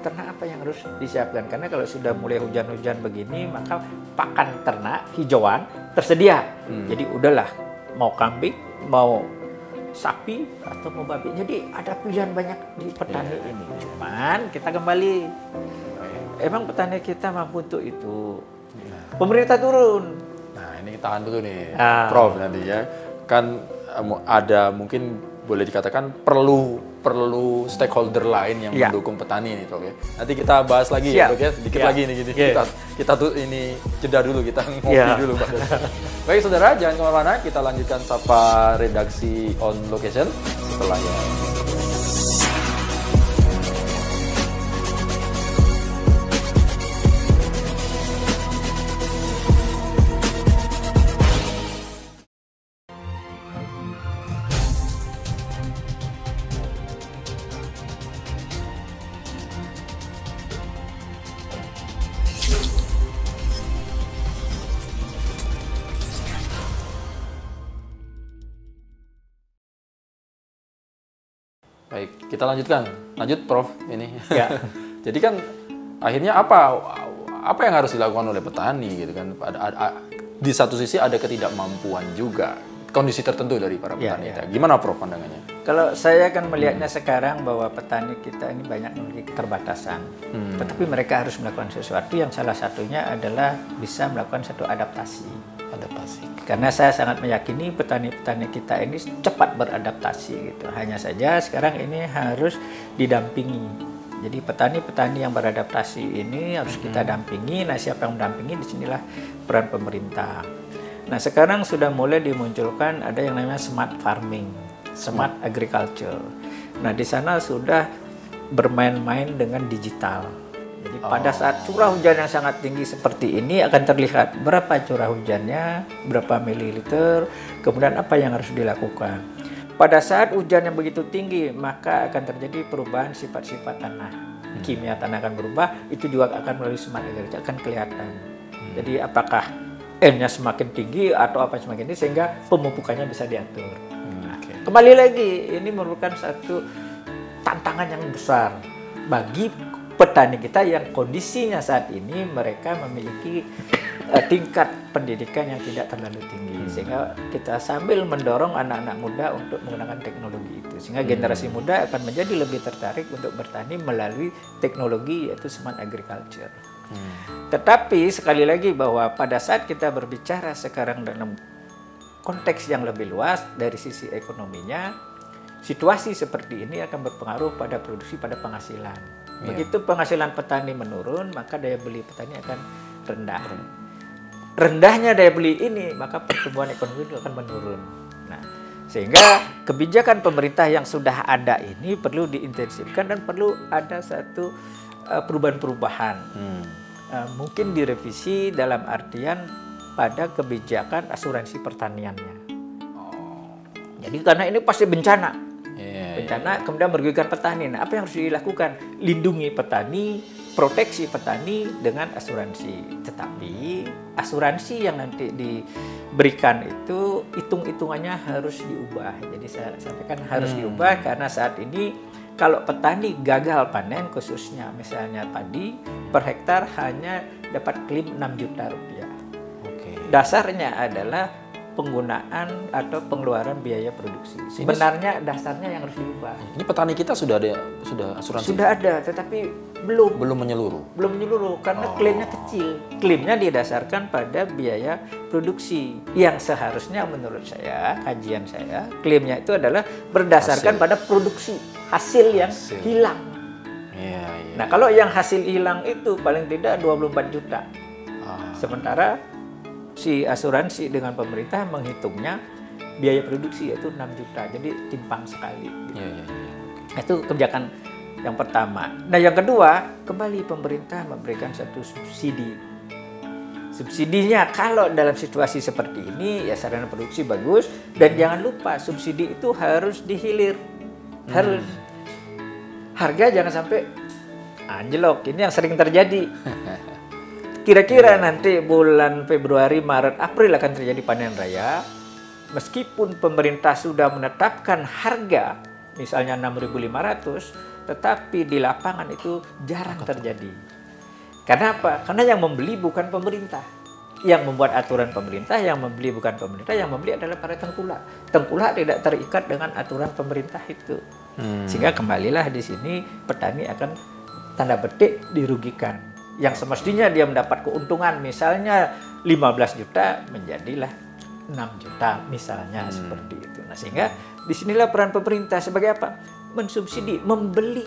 Ternak apa yang harus disiapkan? Karena kalau sudah mulai hujan-hujan begini, maka pakan ternak hijauan tersedia. Jadi udahlah, mau kambing, mau sapi, atau mau babi. Jadi ada pilihan banyak di petani ini. Cuman kita kembali, emang petani kita mampu untuk itu? Pemerintah turun. Nah, ini tahan dulu nih, Prof, nanti ya. Kan ada mungkin boleh dikatakan perlu stakeholder lain yang mendukung petani ini, Prof, ya. Nanti kita bahas lagi ya, Prof, ya. Sedikit lagi nih gini. Kita tuh ini jeda dulu, kita ngopi dulu, Pak. Baik, saudara, jangan kemana-mana. Kita lanjutkan Sapa Redaksi on Location setelahnya. Baik, kita lanjutkan. Lanjut, Prof, ini. Ya. Jadi kan akhirnya apa yang harus dilakukan oleh petani gitu kan? Di satu sisi ada ketidakmampuan juga, kondisi tertentu dari para petani. Gimana, Prof, pandangannya? Kalau saya kan melihatnya sekarang bahwa petani kita ini banyak memiliki keterbatasan. Tetapi mereka harus melakukan sesuatu yang salah satunya adalah bisa melakukan satu adaptasi. Karena saya sangat meyakini petani-petani kita ini cepat beradaptasi gitu. Hanya saja sekarang ini harus didampingi. Jadi petani-petani yang beradaptasi ini harus kita dampingi. Nah, siapa yang mendampingi? Disinilah peran pemerintah. Nah, sekarang sudah mulai dimunculkan ada yang namanya smart farming, smart agriculture. Nah, di sana sudah bermain-main dengan digital. Jadi pada saat curah hujan yang sangat tinggi seperti ini akan terlihat berapa curah hujannya, berapa mililiter, kemudian apa yang harus dilakukan. Pada saat hujan yang begitu tinggi, maka akan terjadi perubahan sifat-sifat tanah. Kimia tanah akan berubah, itu juga akan melalui smart agriculture, akan kelihatan. Jadi apakah N-nya semakin tinggi atau apa semakin tinggi, sehingga pemupukannya bisa diatur. Kembali lagi, ini merupakan satu tantangan yang besar bagi petani kita yang kondisinya saat ini mereka memiliki tingkat pendidikan yang tidak terlalu tinggi, sehingga kita sambil mendorong anak-anak muda untuk menggunakan teknologi itu, sehingga generasi muda akan menjadi lebih tertarik untuk bertani melalui teknologi yaitu smart agriculture. Tetapi sekali lagi bahwa pada saat kita berbicara sekarang dalam konteks yang lebih luas dari sisi ekonominya, situasi seperti ini akan berpengaruh pada produksi, pada penghasilan. Begitu penghasilan petani menurun, maka daya beli petani akan rendah. Rendahnya daya beli ini, maka pertumbuhan ekonomi itu akan menurun. Nah, sehingga kebijakan pemerintah yang sudah ada ini perlu diintensifkan dan perlu ada satu perubahan-perubahan. Mungkin direvisi dalam artian pada kebijakan asuransi pertaniannya. Jadi karena ini pasti bencana. Bencana kemudian merugikan petani. Nah, apa yang harus dilakukan? Lindungi petani, proteksi petani dengan asuransi. Tetapi asuransi yang nanti diberikan itu hitung-hitungannya harus diubah. Jadi saya sampaikan harus diubah karena saat ini kalau petani gagal panen khususnya misalnya padi per hektar hanya dapat klaim 6 juta rupiah. Dasarnya adalah penggunaan atau pengeluaran biaya produksi. Sebenarnya dasarnya yang harus diubah. Ini petani kita sudah asuransi? Sudah ada, tetapi belum menyeluruh. Belum menyeluruh karena klaimnya kecil. Klaimnya didasarkan pada biaya produksi yang seharusnya menurut saya, kajian saya, klaimnya itu adalah berdasarkan pada produksi, hasil yang hilang. Nah, kalau yang hasil hilang itu paling tidak 24 juta. Sementara si asuransi dengan pemerintah menghitungnya biaya produksi yaitu 6 juta, jadi timpang sekali. Itu kebijakan yang pertama. Nah, yang kedua, kembali pemerintah memberikan satu subsidi. Subsidinya kalau dalam situasi seperti ini ya sarana produksi bagus, dan jangan lupa subsidi itu harus dihilir. Harus harga jangan sampai anjlok. Ini yang sering terjadi. Kira-kira nanti bulan Februari, Maret, April akan terjadi panen raya. meskipun pemerintah sudah menetapkan harga misalnya 6.500, tetapi di lapangan itu jarang terjadi. Karena apa? Karena yang membeli bukan pemerintah. Yang membuat aturan pemerintah, yang membeli bukan pemerintah, yang membeli adalah para tengkulak. Tengkulak tidak terikat dengan aturan pemerintah itu. Sehingga kembalilah di sini petani akan tanda petik dirugikan. Yang semestinya dia mendapat keuntungan misalnya 15 juta menjadilah 6 juta misalnya seperti itu. Nah, sehingga disinilah peran pemerintah sebagai apa? Mensubsidi, membeli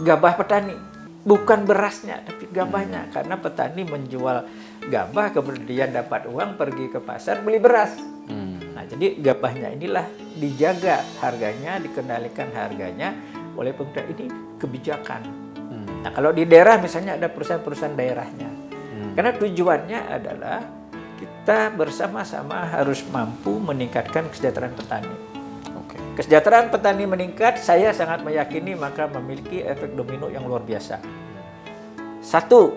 gabah petani. Bukan berasnya, tapi gabahnya. Karena petani menjual gabah, kemudian dapat uang, pergi ke pasar, beli beras. Nah, jadi gabahnya inilah dijaga harganya, dikendalikan harganya oleh pemerintah. Ini kebijakan. Nah, kalau di daerah misalnya ada perusahaan-perusahaan daerahnya. Karena tujuannya adalah kita bersama-sama harus mampu meningkatkan kesejahteraan petani. Kesejahteraan petani meningkat, saya sangat meyakini maka memiliki efek domino yang luar biasa. Satu,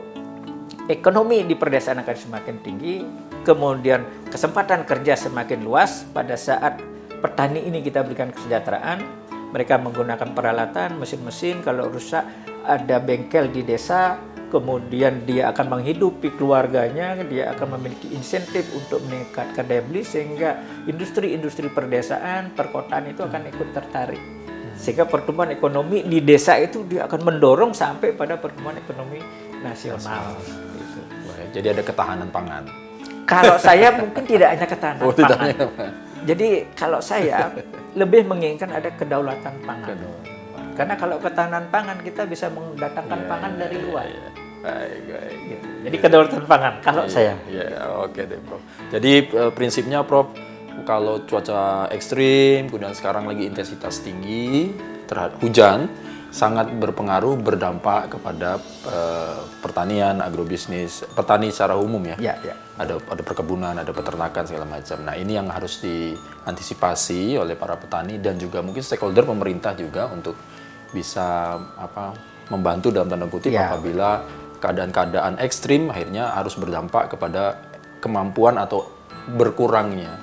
ekonomi di perdesaan akan semakin tinggi, kemudian kesempatan kerja semakin luas. Pada saat petani ini kita berikan kesejahteraan, mereka menggunakan peralatan, mesin-mesin, kalau rusak ada bengkel di desa, kemudian dia akan menghidupi keluarganya, dia akan memiliki insentif untuk meningkatkan daya beli, sehingga industri-industri perdesaan, perkotaan itu akan ikut tertarik. Sehingga pertumbuhan ekonomi di desa itu dia akan mendorong sampai pada pertumbuhan ekonomi nasional. Gitu. Jadi ada ketahanan pangan. Kalau saya mungkin tidak hanya ketahanan pangan. Jadi kalau saya lebih menginginkan ada kedaulatan pangan. Karena kalau ketahanan pangan kita bisa mendatangkan pangan dari luar. Baik. Gitu. Jadi kedaulatan pangan kalau saya. Oke deh, Prof. Jadi prinsipnya, Prof, kalau cuaca ekstrim, kemudian sekarang lagi intensitas tinggi terhadap hujan, sangat berpengaruh, berdampak kepada pertanian, agrobisnis, petani secara umum ya. Ada perkebunan, ada peternakan segala macam. Nah, ini yang harus diantisipasi oleh para petani dan juga mungkin stakeholder pemerintah juga untuk bisa membantu dalam tanda kutip apabila keadaan-keadaan ekstrim akhirnya harus berdampak kepada kemampuan atau berkurangnya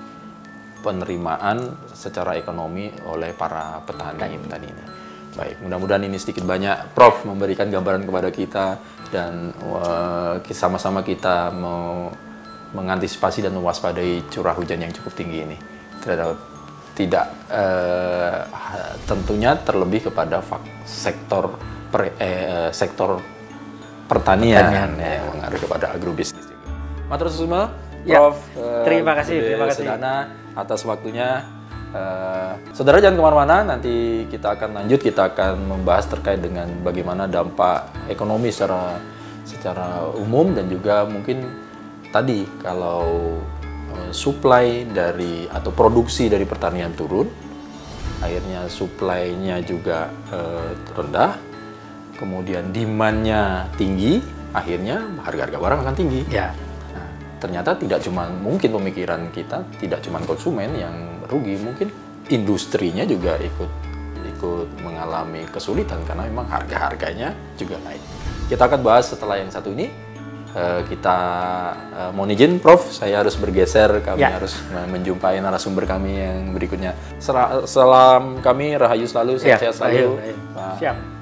penerimaan secara ekonomi oleh para petani ini. Baik, mudah-mudahan ini sedikit banyak Prof memberikan gambaran kepada kita dan sama-sama kita mau mengantisipasi dan mewaspadai curah hujan yang cukup tinggi ini. Tentunya terlebih kepada sektor pertanian yang mengaruh kepada agrobisnis juga. Matur suwun, Prof. Terima kasih. Sedana atas waktunya. Saudara jangan kemana-mana, nanti kita akan lanjut, kita akan membahas terkait dengan bagaimana dampak ekonomi secara umum dan juga mungkin tadi kalau supply dari atau produksi dari pertanian turun, akhirnya supply-nya juga rendah. Kemudian demand-nya tinggi, akhirnya harga-harga barang akan tinggi. Nah, ternyata tidak cuma mungkin pemikiran kita, tidak cuma konsumen yang rugi, mungkin industrinya juga ikut mengalami kesulitan karena memang harga-harganya juga naik. Kita akan bahas setelah yang satu ini. Kita mohon izin, Prof, saya harus bergeser, kami harus menjumpai narasumber kami yang berikutnya. Salam kami, rahayu selalu, sehat-sehat selalu. Siap.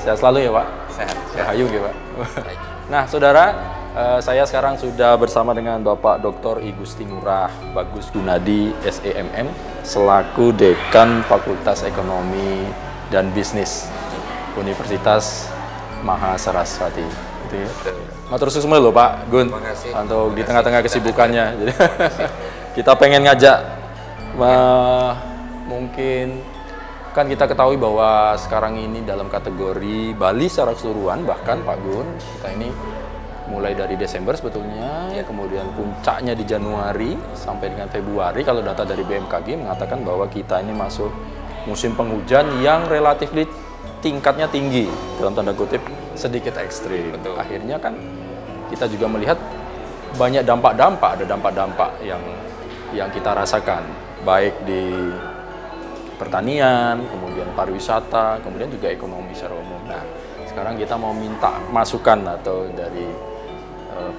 Sehat selalu ya Pak? Sehat. Rahayu ya Pak? Nah saudara, saya sekarang sudah bersama dengan Bapak Dr. I Gusti Ngurah Bagus Gunadi, SEMM, selaku Dekan Fakultas Ekonomi dan Bisnis Universitas Mahasaraswati. Gitu ya. Matur suwun loh Pak Gun Terima kasih. untuk di tengah-tengah kesibukannya. Jadi kita pengen ngajak mungkin kan kita ketahui bahwa sekarang ini dalam kategori Bali secara keseluruhan, bahkan Pak Gun, kita ini mulai dari Desember sebetulnya, kemudian puncaknya di Januari sampai dengan Februari. Kalau data dari BMKG mengatakan bahwa kita ini masuk musim penghujan yang relatif tingkatnya tinggi, dalam tanda kutip sedikit ekstrim. Betul. Akhirnya kan kita juga melihat banyak dampak-dampak, ada dampak-dampak yang kita rasakan, baik di pertanian, kemudian pariwisata, kemudian juga ekonomi secara umum. Nah, sekarang kita mau minta masukan atau dari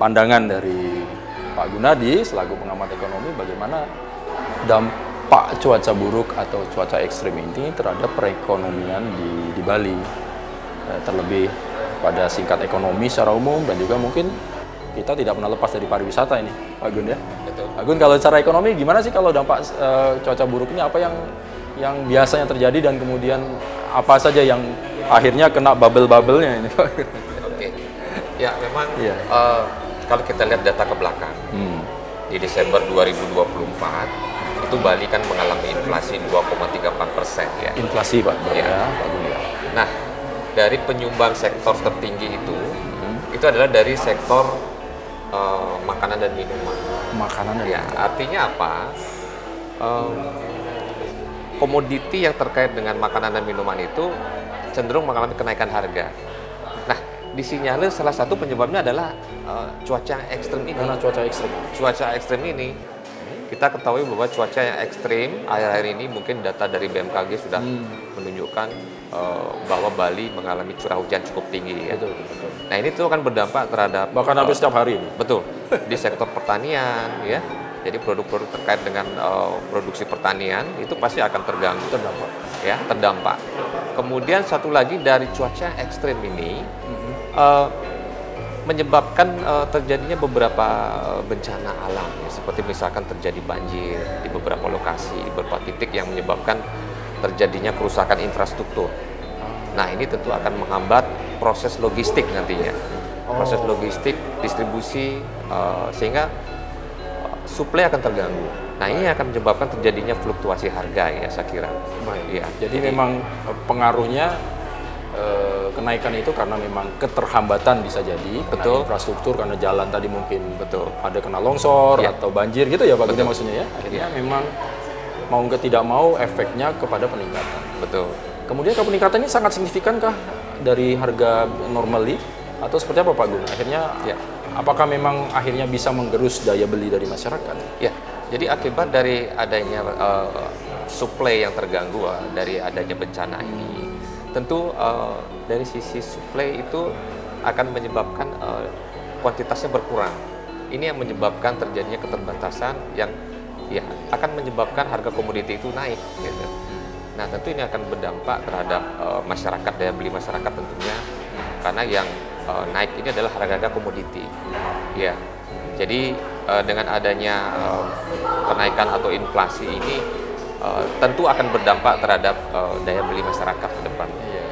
pandangan dari Pak Gunadi selaku pengamat ekonomi, bagaimana dampak cuaca buruk atau cuaca ekstrim ini terhadap perekonomian di Bali, terlebih pada singkat ekonomi secara umum, dan juga mungkin kita tidak pernah lepas dari pariwisata ini, Pak Gun ya. Betul. Pak Gun, kalau secara ekonomi gimana sih kalau dampak cuaca buruk ini, apa yang biasanya terjadi dan kemudian apa saja yang akhirnya kena bubble-bubble-nya ini, Pak? Oke. Ya, memang Iya. kalau kita lihat data ke belakang, di Desember 2024, itu Bali kan mengalami inflasi 2,34% ya. Inflasi, Pak. Iya. Ya, Pak Gun ya. Nah, dari penyumbang sektor tertinggi itu adalah dari sektor makanan dan minuman. Makanan dan Ya, artinya apa? Komoditi yang terkait dengan makanan dan minuman itu cenderung mengalami kenaikan harga. Nah, disinyalir salah satu penyebabnya adalah cuaca ekstrim ini. karena cuaca ekstrim. Cuaca ekstrim ini, kita ketahui bahwa cuaca yang ekstrim akhir-akhir ini, mungkin data dari BMKG sudah menunjukkan bahwa Bali mengalami curah hujan cukup tinggi ya. Betul, betul. Nah, ini tuh akan berdampak terhadap Bahkan hampir setiap hari ini. betul di sektor pertanian ya. Jadi produk-produk terkait dengan produksi pertanian itu pasti akan terganggu, Terdampak. ya, terdampak. Kemudian satu lagi dari cuaca ekstrim ini menyebabkan terjadinya beberapa bencana alam, ya, seperti misalkan terjadi banjir di beberapa lokasi, di beberapa titik yang menyebabkan terjadinya kerusakan infrastruktur. Nah, ini tentu akan menghambat proses logistik nantinya, proses logistik, distribusi, sehingga suplai akan terganggu. Nah, ini akan menyebabkan terjadinya fluktuasi harga ya, saya kira. Baik. Ya, Jadi memang pengaruhnya kenaikan itu karena memang keterhambatan bisa jadi, karena Betul. infrastruktur, karena jalan tadi mungkin Betul. ada kena longsor Ya. atau banjir gitu ya Pak Gun, Betul. maksudnya ya. Akhirnya Ya. memang mau nggak tidak mau efeknya kepada peningkatan. Betul. Kemudian kalau peningkatan ini sangat signifikankah dari harga normally atau seperti apa Pak Gun? Akhirnya Ya. apakah memang akhirnya bisa menggerus daya beli dari masyarakat? Ya, jadi akibat dari adanya suplai yang terganggu dari adanya bencana ini, tentu dari sisi suplai itu akan menyebabkan kuantitasnya berkurang. Ini yang menyebabkan terjadinya keterbatasan yang ya akan menyebabkan harga komoditi itu naik gitu. Nah, tentu ini akan berdampak terhadap masyarakat, daya beli masyarakat tentunya, karena yang naik ini adalah harga-harga komoditi. Ya, jadi dengan adanya kenaikan atau inflasi ini tentu akan berdampak terhadap daya beli masyarakat ke depan.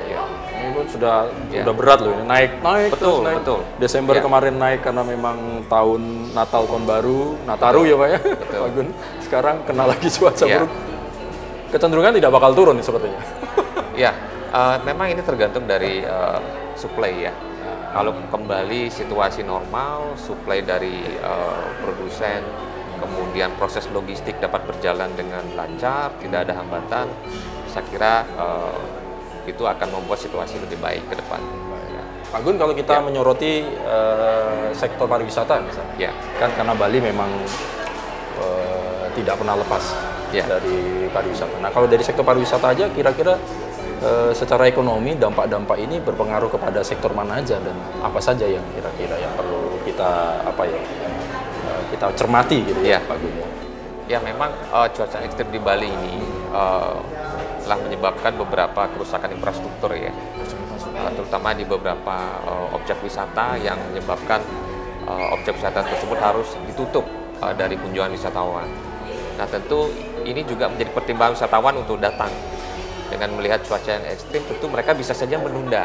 Iya. Ini sudah Ya. berat loh ini, naik Betul, terus naik. betul. Desember Ya. kemarin naik karena memang tahun Natal, tahun baru, Nataru ya Pak ya, Betul. Pak Gun. Sekarang kena lagi cuaca Ya. buruk. Kecenderungan tidak bakal turun nih sepertinya. Ya, memang ini tergantung dari suplai ya. Kalau kembali situasi normal, suplai dari produsen, kemudian proses logistik dapat berjalan dengan lancar, tidak ada hambatan, saya kira itu akan membuat situasi lebih baik ke depan. Pak Gun, kalau kita Ya. menyoroti sektor pariwisata misalnya, Ya, kan karena Bali memang tidak pernah lepas Ya. dari pariwisata. Nah, kalau dari sektor pariwisata aja, kira-kira secara ekonomi dampak-dampak ini berpengaruh kepada sektor mana aja dan apa saja yang kira-kira yang perlu kita kita cermati gitu ya, Ya. Pak Gun ya. ya memang cuaca ekstrim di Bali ini telah menyebabkan beberapa kerusakan infrastruktur ya. Terutama di beberapa objek wisata yang menyebabkan objek wisata tersebut harus ditutup dari kunjungan wisatawan. Nah, tentu ini juga menjadi pertimbangan wisatawan untuk datang. Dengan melihat cuaca yang ekstrim, tentu mereka bisa saja menunda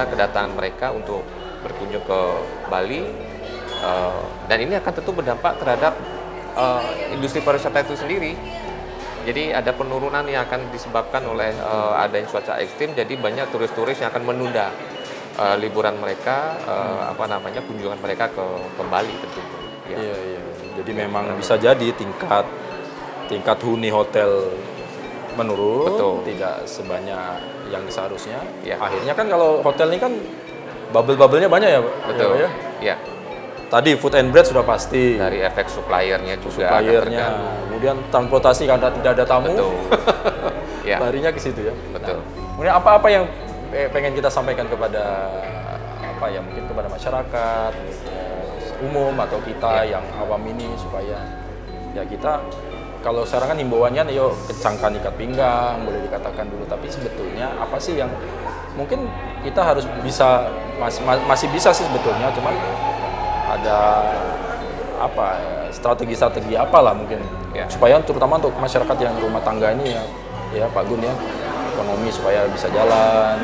kedatangan mereka untuk berkunjung ke Bali, dan ini akan tentu berdampak terhadap industri pariwisata itu sendiri. Jadi ada penurunan yang akan disebabkan oleh adanya cuaca ekstrim, jadi banyak turis-turis yang akan menunda liburan mereka, kunjungan mereka ke Bali tentu. Ya. Iya, iya. Jadi memang bisa jadi tingkat huni hotel menurun, Betul. tidak sebanyak yang seharusnya. Ya. Akhirnya kan kalau hotel ini kan bubble-bubble-nya banyak ya, Pak? Betul. Ya, Pak, ya? Ya. Tadi food and bread sudah pasti. Dari efek suppliernya juga akan Suppliernya, terganggu. kemudian transportasi karena tidak ada tamu, Betul. Ya. larinya ke situ ya. Betul. Kemudian apa-apa yang pengen kita sampaikan kepada mungkin kepada masyarakat umum atau kita yang awam ini supaya ya kita kalau sekarang kan himbauannya yuk kencangkan ikat pinggang boleh dikatakan dulu, tapi sebetulnya apa sih yang mungkin kita harus bisa masih bisa sih sebetulnya, cuman ada strategi-strategi apalah mungkin Ya. supaya terutama untuk masyarakat yang rumah tangga ini ya Pak Gun ya, ekonomi supaya bisa jalan.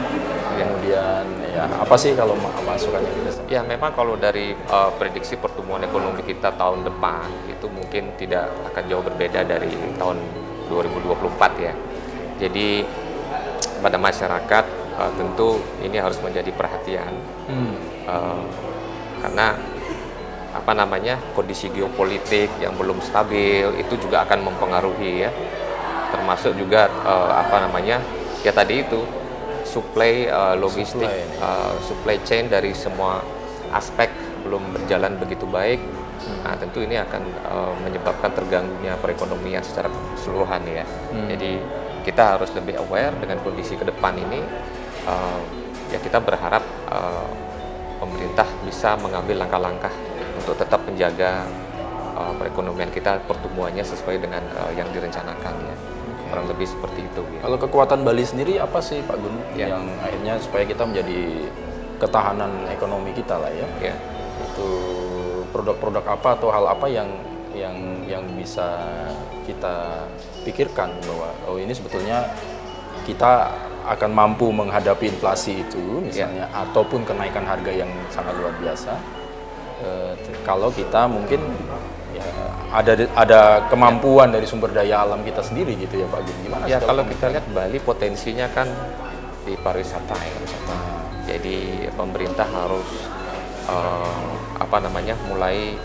Kemudian ya apa sih kalau masukannya? Ya memang kalau dari prediksi pertumbuhan ekonomi kita tahun depan itu mungkin tidak akan jauh berbeda dari tahun 2024 ya. Jadi pada masyarakat tentu ini harus menjadi perhatian karena kondisi geopolitik yang belum stabil itu juga akan mempengaruhi ya, termasuk juga ya tadi itu supply logistik, supply chain dari semua aspek belum berjalan begitu baik. Nah tentu ini akan menyebabkan terganggunya perekonomian secara keseluruhan ya. Jadi kita harus lebih aware dengan kondisi ke depan ini. Ya kita berharap pemerintah bisa mengambil langkah-langkah untuk tetap menjaga perekonomian kita, pertumbuhannya sesuai dengan yang direncanakan ya. Kurang lebih seperti itu ya. Kalau kekuatan Bali sendiri apa sih Pak Gun Ya. yang akhirnya supaya kita menjadi ketahanan ekonomi kita lah ya? Ya. Itu produk-produk apa atau hal apa yang bisa kita pikirkan bahwa ini sebetulnya kita akan mampu menghadapi inflasi itu misalnya ataupun kenaikan harga yang sangat luar biasa kalau kita mungkin ya, ada kemampuan dari sumber daya alam kita sendiri gitu ya Pak Gun. Gimana Ya sih kalau kita lihat Bali potensinya kan di pariwisata ya. Jadi pemerintah harus mulai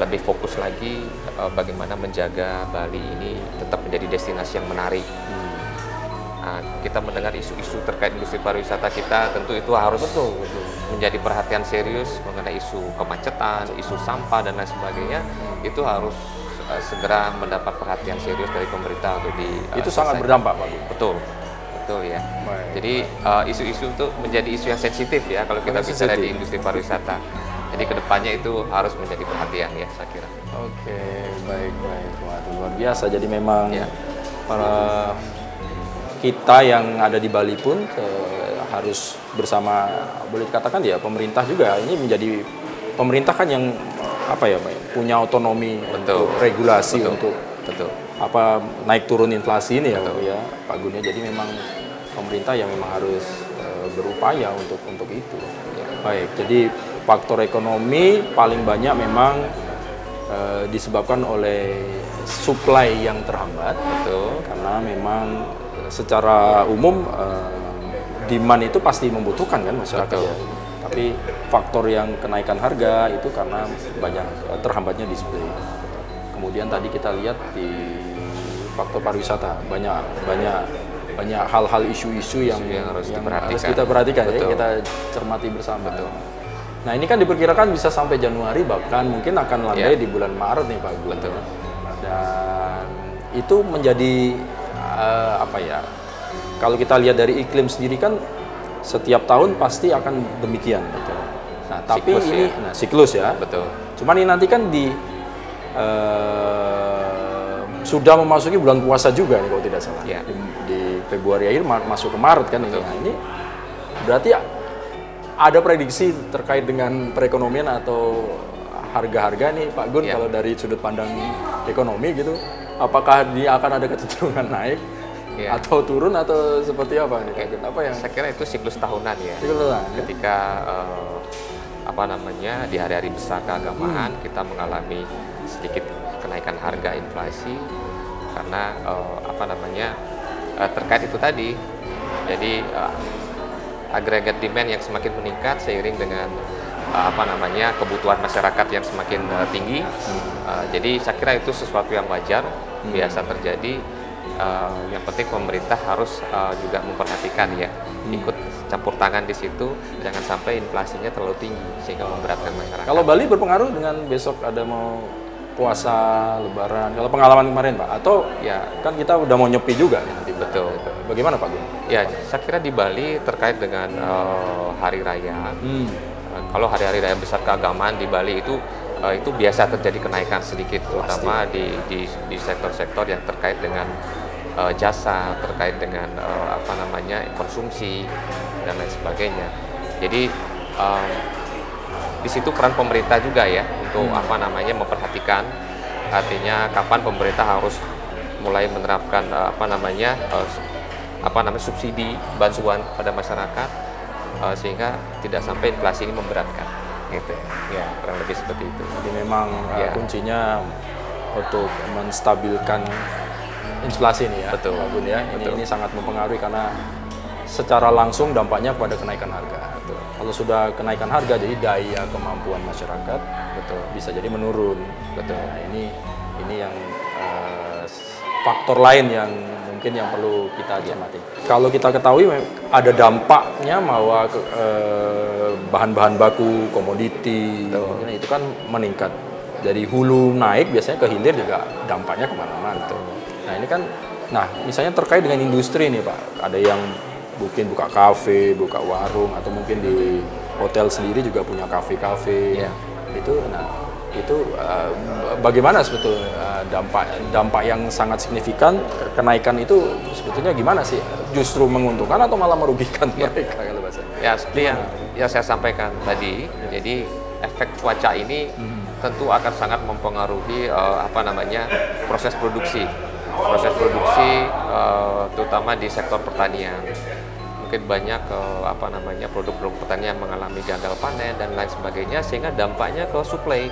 lebih fokus lagi bagaimana menjaga Bali ini tetap menjadi destinasi yang menarik. Nah, kita mendengar isu-isu terkait industri pariwisata kita, tentu itu harus menjadi perhatian serius mengenai isu kemacetan, isu sampah dan lain sebagainya. Itu harus segera mendapat perhatian serius dari pemerintah untuk itu sangat berdampak Pak Gun. Betul ya. Baik. Jadi isu-isu itu menjadi isu yang sensitif ya kalau kita bicara di industri pariwisata. Jadi kedepannya itu harus menjadi perhatian ya saya kira. Oke, baik. Waduh, luar biasa. Jadi memang para kita yang ada di Bali pun harus bersama, boleh dikatakan ya pemerintah juga ini menjadi pemerintah kan yang punya otonomi untuk regulasi untuk naik turun inflasi ini ya Pak Gun ya. Jadi memang pemerintah yang memang harus berupaya untuk itu. Baik, jadi faktor ekonomi paling banyak memang disebabkan oleh supply yang terhambat. Karena memang secara umum demand itu pasti membutuhkan kan masyarakat ya. Tapi faktor yang kenaikan harga itu karena banyak terhambatnya display. Kemudian tadi kita lihat di faktor pariwisata banyak hal-hal isu-isu yang harus kita perhatikan ya, kita cermati bersama. Nah ini kan diperkirakan bisa sampai Januari, bahkan mungkin akan landai di bulan Maret nih Pak Gun. Dan itu menjadi kalau kita lihat dari iklim sendiri kan setiap tahun pasti akan demikian. Nah tapi siklus ini siklus ya. Cuman ini nanti kan sudah memasuki bulan puasa juga nih kalau tidak salah. Di Februari akhir masuk ke Maret kan ini. Nah, ini berarti ada prediksi terkait dengan perekonomian atau harga-harga nih Pak Gun kalau dari sudut pandang ekonomi gitu, apakah dia akan ada kecenderungan naik atau turun atau seperti apa nih Pak Gun? Apa yang saya kira itu siklus tahunan ya. Siklus tahunan, ketika apa namanya, di hari-hari besar keagamaan kita mengalami sedikit kenaikan harga, inflasi karena apa namanya, terkait itu tadi. Jadi agregat demand yang semakin meningkat seiring dengan apa namanya, kebutuhan masyarakat yang semakin tinggi. Jadi saya kira itu sesuatu yang wajar, biasa terjadi. Yang penting pemerintah harus juga memperhatikan ya, ikut campur tangan di situ, jangan sampai inflasinya terlalu tinggi sehingga memberatkan masyarakat. Kalau Bali berpengaruh dengan besok ada mau puasa, Lebaran, kalau pengalaman kemarin Pak, atau Ya, kan kita udah mau nyepi juga nanti. betul. Bagaimana Pak Gun? Ya, saya kira di Bali terkait dengan hari raya. Kalau hari-hari raya besar keagamaan di Bali itu biasa terjadi kenaikan sedikit, terutama di sektor-sektor yang terkait dengan jasa, terkait dengan apa namanya, konsumsi dan lain sebagainya. Jadi di situ peran pemerintah juga ya untuk apa namanya, memperhatikan, artinya kapan pemerintah harus mulai menerapkan apa namanya subsidi, bantuan pada masyarakat sehingga tidak sampai inflasi ini memberatkan, gitu ya, kurang lebih seperti itu. Jadi memang Ya. kuncinya untuk menstabilkan inflasi ini ya, Betul. Pak Gun ya. Betul. Ini sangat mempengaruhi karena secara langsung dampaknya pada kenaikan harga. Kalau sudah kenaikan harga, jadi daya kemampuan masyarakat bisa jadi menurun. Nah, ini yang faktor lain yang mungkin yang perlu kita cermati. Kalau kita ketahui ada dampaknya bahwa bahan-bahan baku, komoditi, itu kan meningkat. Dari hulu naik, biasanya ke hilir juga dampaknya kemana-mana. Nah ini kan, misalnya terkait dengan industri nih Pak, ada yang mungkin buka kafe, buka warung, atau mungkin di hotel sendiri juga punya kafe-kafe. Ya. Itu bagaimana sebetulnya dampak yang sangat signifikan, kenaikan itu sebetulnya gimana sih? Justru menguntungkan atau malah merugikan mereka kalau bahasa? Ya, seperti yang saya sampaikan tadi. Jadi efek cuaca ini tentu akan sangat mempengaruhi apa namanya, proses produksi. Proses produksi terutama di sektor pertanian. Mungkin banyak apa namanya, produk-produk pertanian mengalami gagal panen dan lain sebagainya, sehingga dampaknya ke suplai.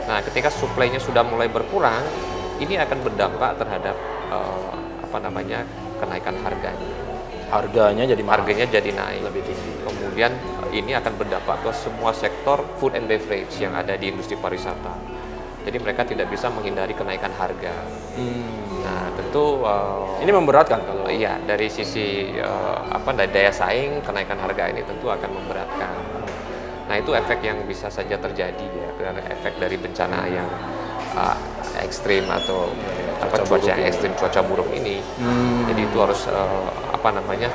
Nah, ketika suplainya sudah mulai berkurang, ini akan berdampak terhadap apa namanya, kenaikan harganya. Harganya jadi mahal. Harganya jadi naik Lebih tinggi. Kemudian ini akan berdampak ke semua sektor food and beverage yang ada di industri pariwisata. Jadi mereka tidak bisa menghindari kenaikan harga. Nah, tentu Ini memberatkan kalau iya, dari sisi dari daya saing, kenaikan harga ini tentu akan memberatkan. Nah, itu efek yang bisa saja terjadi ya, karena efek dari bencana yang ekstrim atau cuaca yang ekstrim, cuaca buruk ini. Jadi itu harus apa namanya,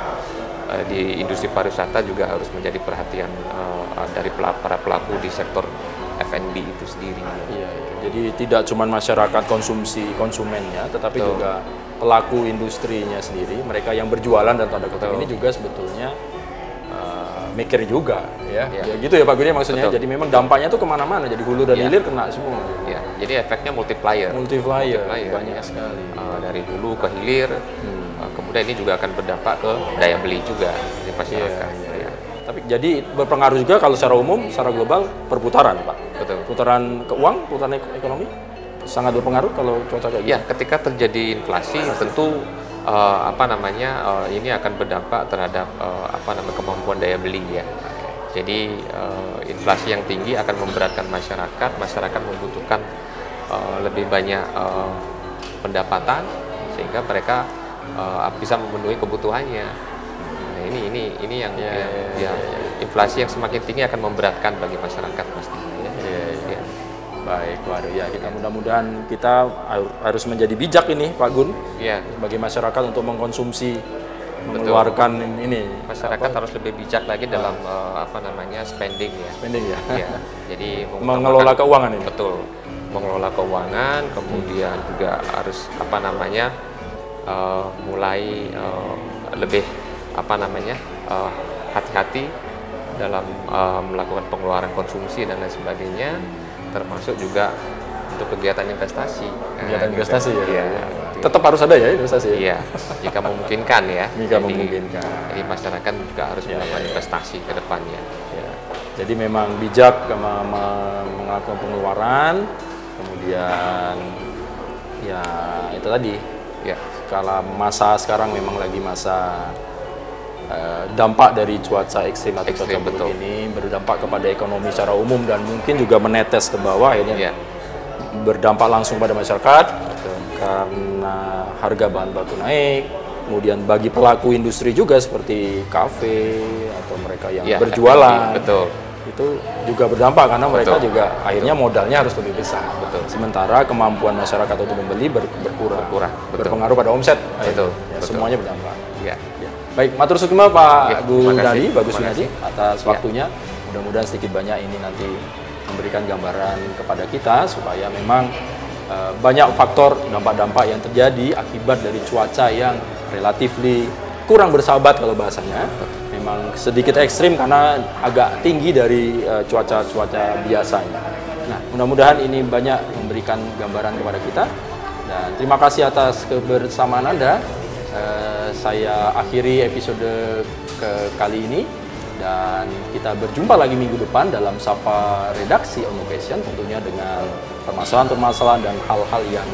di industri pariwisata juga harus menjadi perhatian dari para pelaku di sektor F&B itu sendiri. Iya. Jadi tidak cuma masyarakat konsumennya, tetapi juga pelaku industrinya sendiri, mereka yang berjualan dan tanda kutip ini juga sebetulnya mikir juga, ya. Ya. Ya gitu ya Pak Guni maksudnya. Betul. Jadi memang dampaknya tuh kemana-mana, jadi hulu dan hilir kena semua. Ya, jadi efeknya multiplier. Multiplier, banyak ya. sekali. Dari hulu ke hilir, kemudian ini juga akan berdampak ke daya beli juga di masyarakat. Ya. Tapi jadi berpengaruh juga kalau secara umum, secara global perputaran Pak. Betul. Putaran keuangan, putaran ekonomi sangat berpengaruh kalau cuaca kayak gitu. Ya, ketika terjadi inflasi tentu ini akan berdampak terhadap kemampuan daya beli ya. Jadi inflasi yang tinggi akan memberatkan masyarakat membutuhkan lebih banyak pendapatan sehingga mereka bisa memenuhi kebutuhannya. Nah, ini yang inflasi yang semakin tinggi akan memberatkan bagi masyarakat pastinya ya. Ya. Baik, waduh ya, kita mudah-mudahan kita harus menjadi bijak ini Pak Gun, Ya. bagi masyarakat untuk mengkonsumsi, mengeluarkan ini. Masyarakat harus lebih bijak lagi dalam spending ya. Spending ya. Ya. Jadi Mengelola keuangan ini. Betul, mengelola keuangan, kemudian juga harus mulai lebih hati-hati dalam melakukan pengeluaran konsumsi dan lain sebagainya, termasuk juga untuk kegiatan investasi. Kegiatan investasi ya. Iya. Tetap harus ada ya investasi. Iya, jika memungkinkan ya. Jika memungkinkan. Jadi masyarakat juga harus melakukan investasi ke depannya. Ya. Jadi memang bijak melakukan pengeluaran, kemudian ya itu tadi. Ya. Kalau masa sekarang memang lagi masa dampak dari cuaca ekstrim atau cuaca Ekstrim, buruk betul. ini berdampak kepada ekonomi secara umum dan mungkin juga menetes ke bawah akhirnya Ya. berdampak langsung pada masyarakat karena harga bahan baku naik. Kemudian bagi pelaku industri juga seperti kafe atau mereka yang Ya, berjualan, betul. itu juga berdampak karena mereka Betul. juga akhirnya modalnya harus lebih besar. Betul. Sementara kemampuan masyarakat untuk membeli berkurang, Berkurang, betul. berpengaruh pada omset. Betul, Ya, betul. semuanya berdampak. Ya. Ya. Baik, matur sukma Pak Ya, Gu terima kasih. Nadi, Bagus Terima Winadi kasih. atas Ya. waktunya. Mudah-mudahan sedikit banyak ini nanti memberikan gambaran kepada kita supaya memang banyak faktor dampak-dampak yang terjadi akibat dari cuaca yang relatifly kurang bersahabat kalau bahasanya. Memang sedikit ekstrim karena agak tinggi dari cuaca-cuaca biasanya. Nah, mudah-mudahan ini banyak memberikan gambaran kepada kita. Dan terima kasih atas kebersamaan Anda. Saya akhiri episode kali ini dan kita berjumpa lagi minggu depan dalam Sapa Redaksi On Location, tentunya dengan permasalahan-permasalahan dan hal-hal yang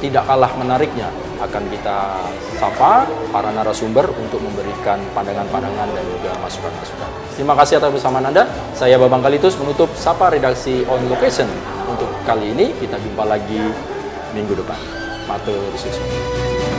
tidak kalah menariknya akan kita sapa para narasumber untuk memberikan pandangan-pandangan dan juga masukan-masukan. Terima kasih atas kebersamaan Anda. Saya Babang Kalitus menutup Sapa Redaksi On Location. Untuk kali ini kita jumpa lagi minggu depan. Matur susun.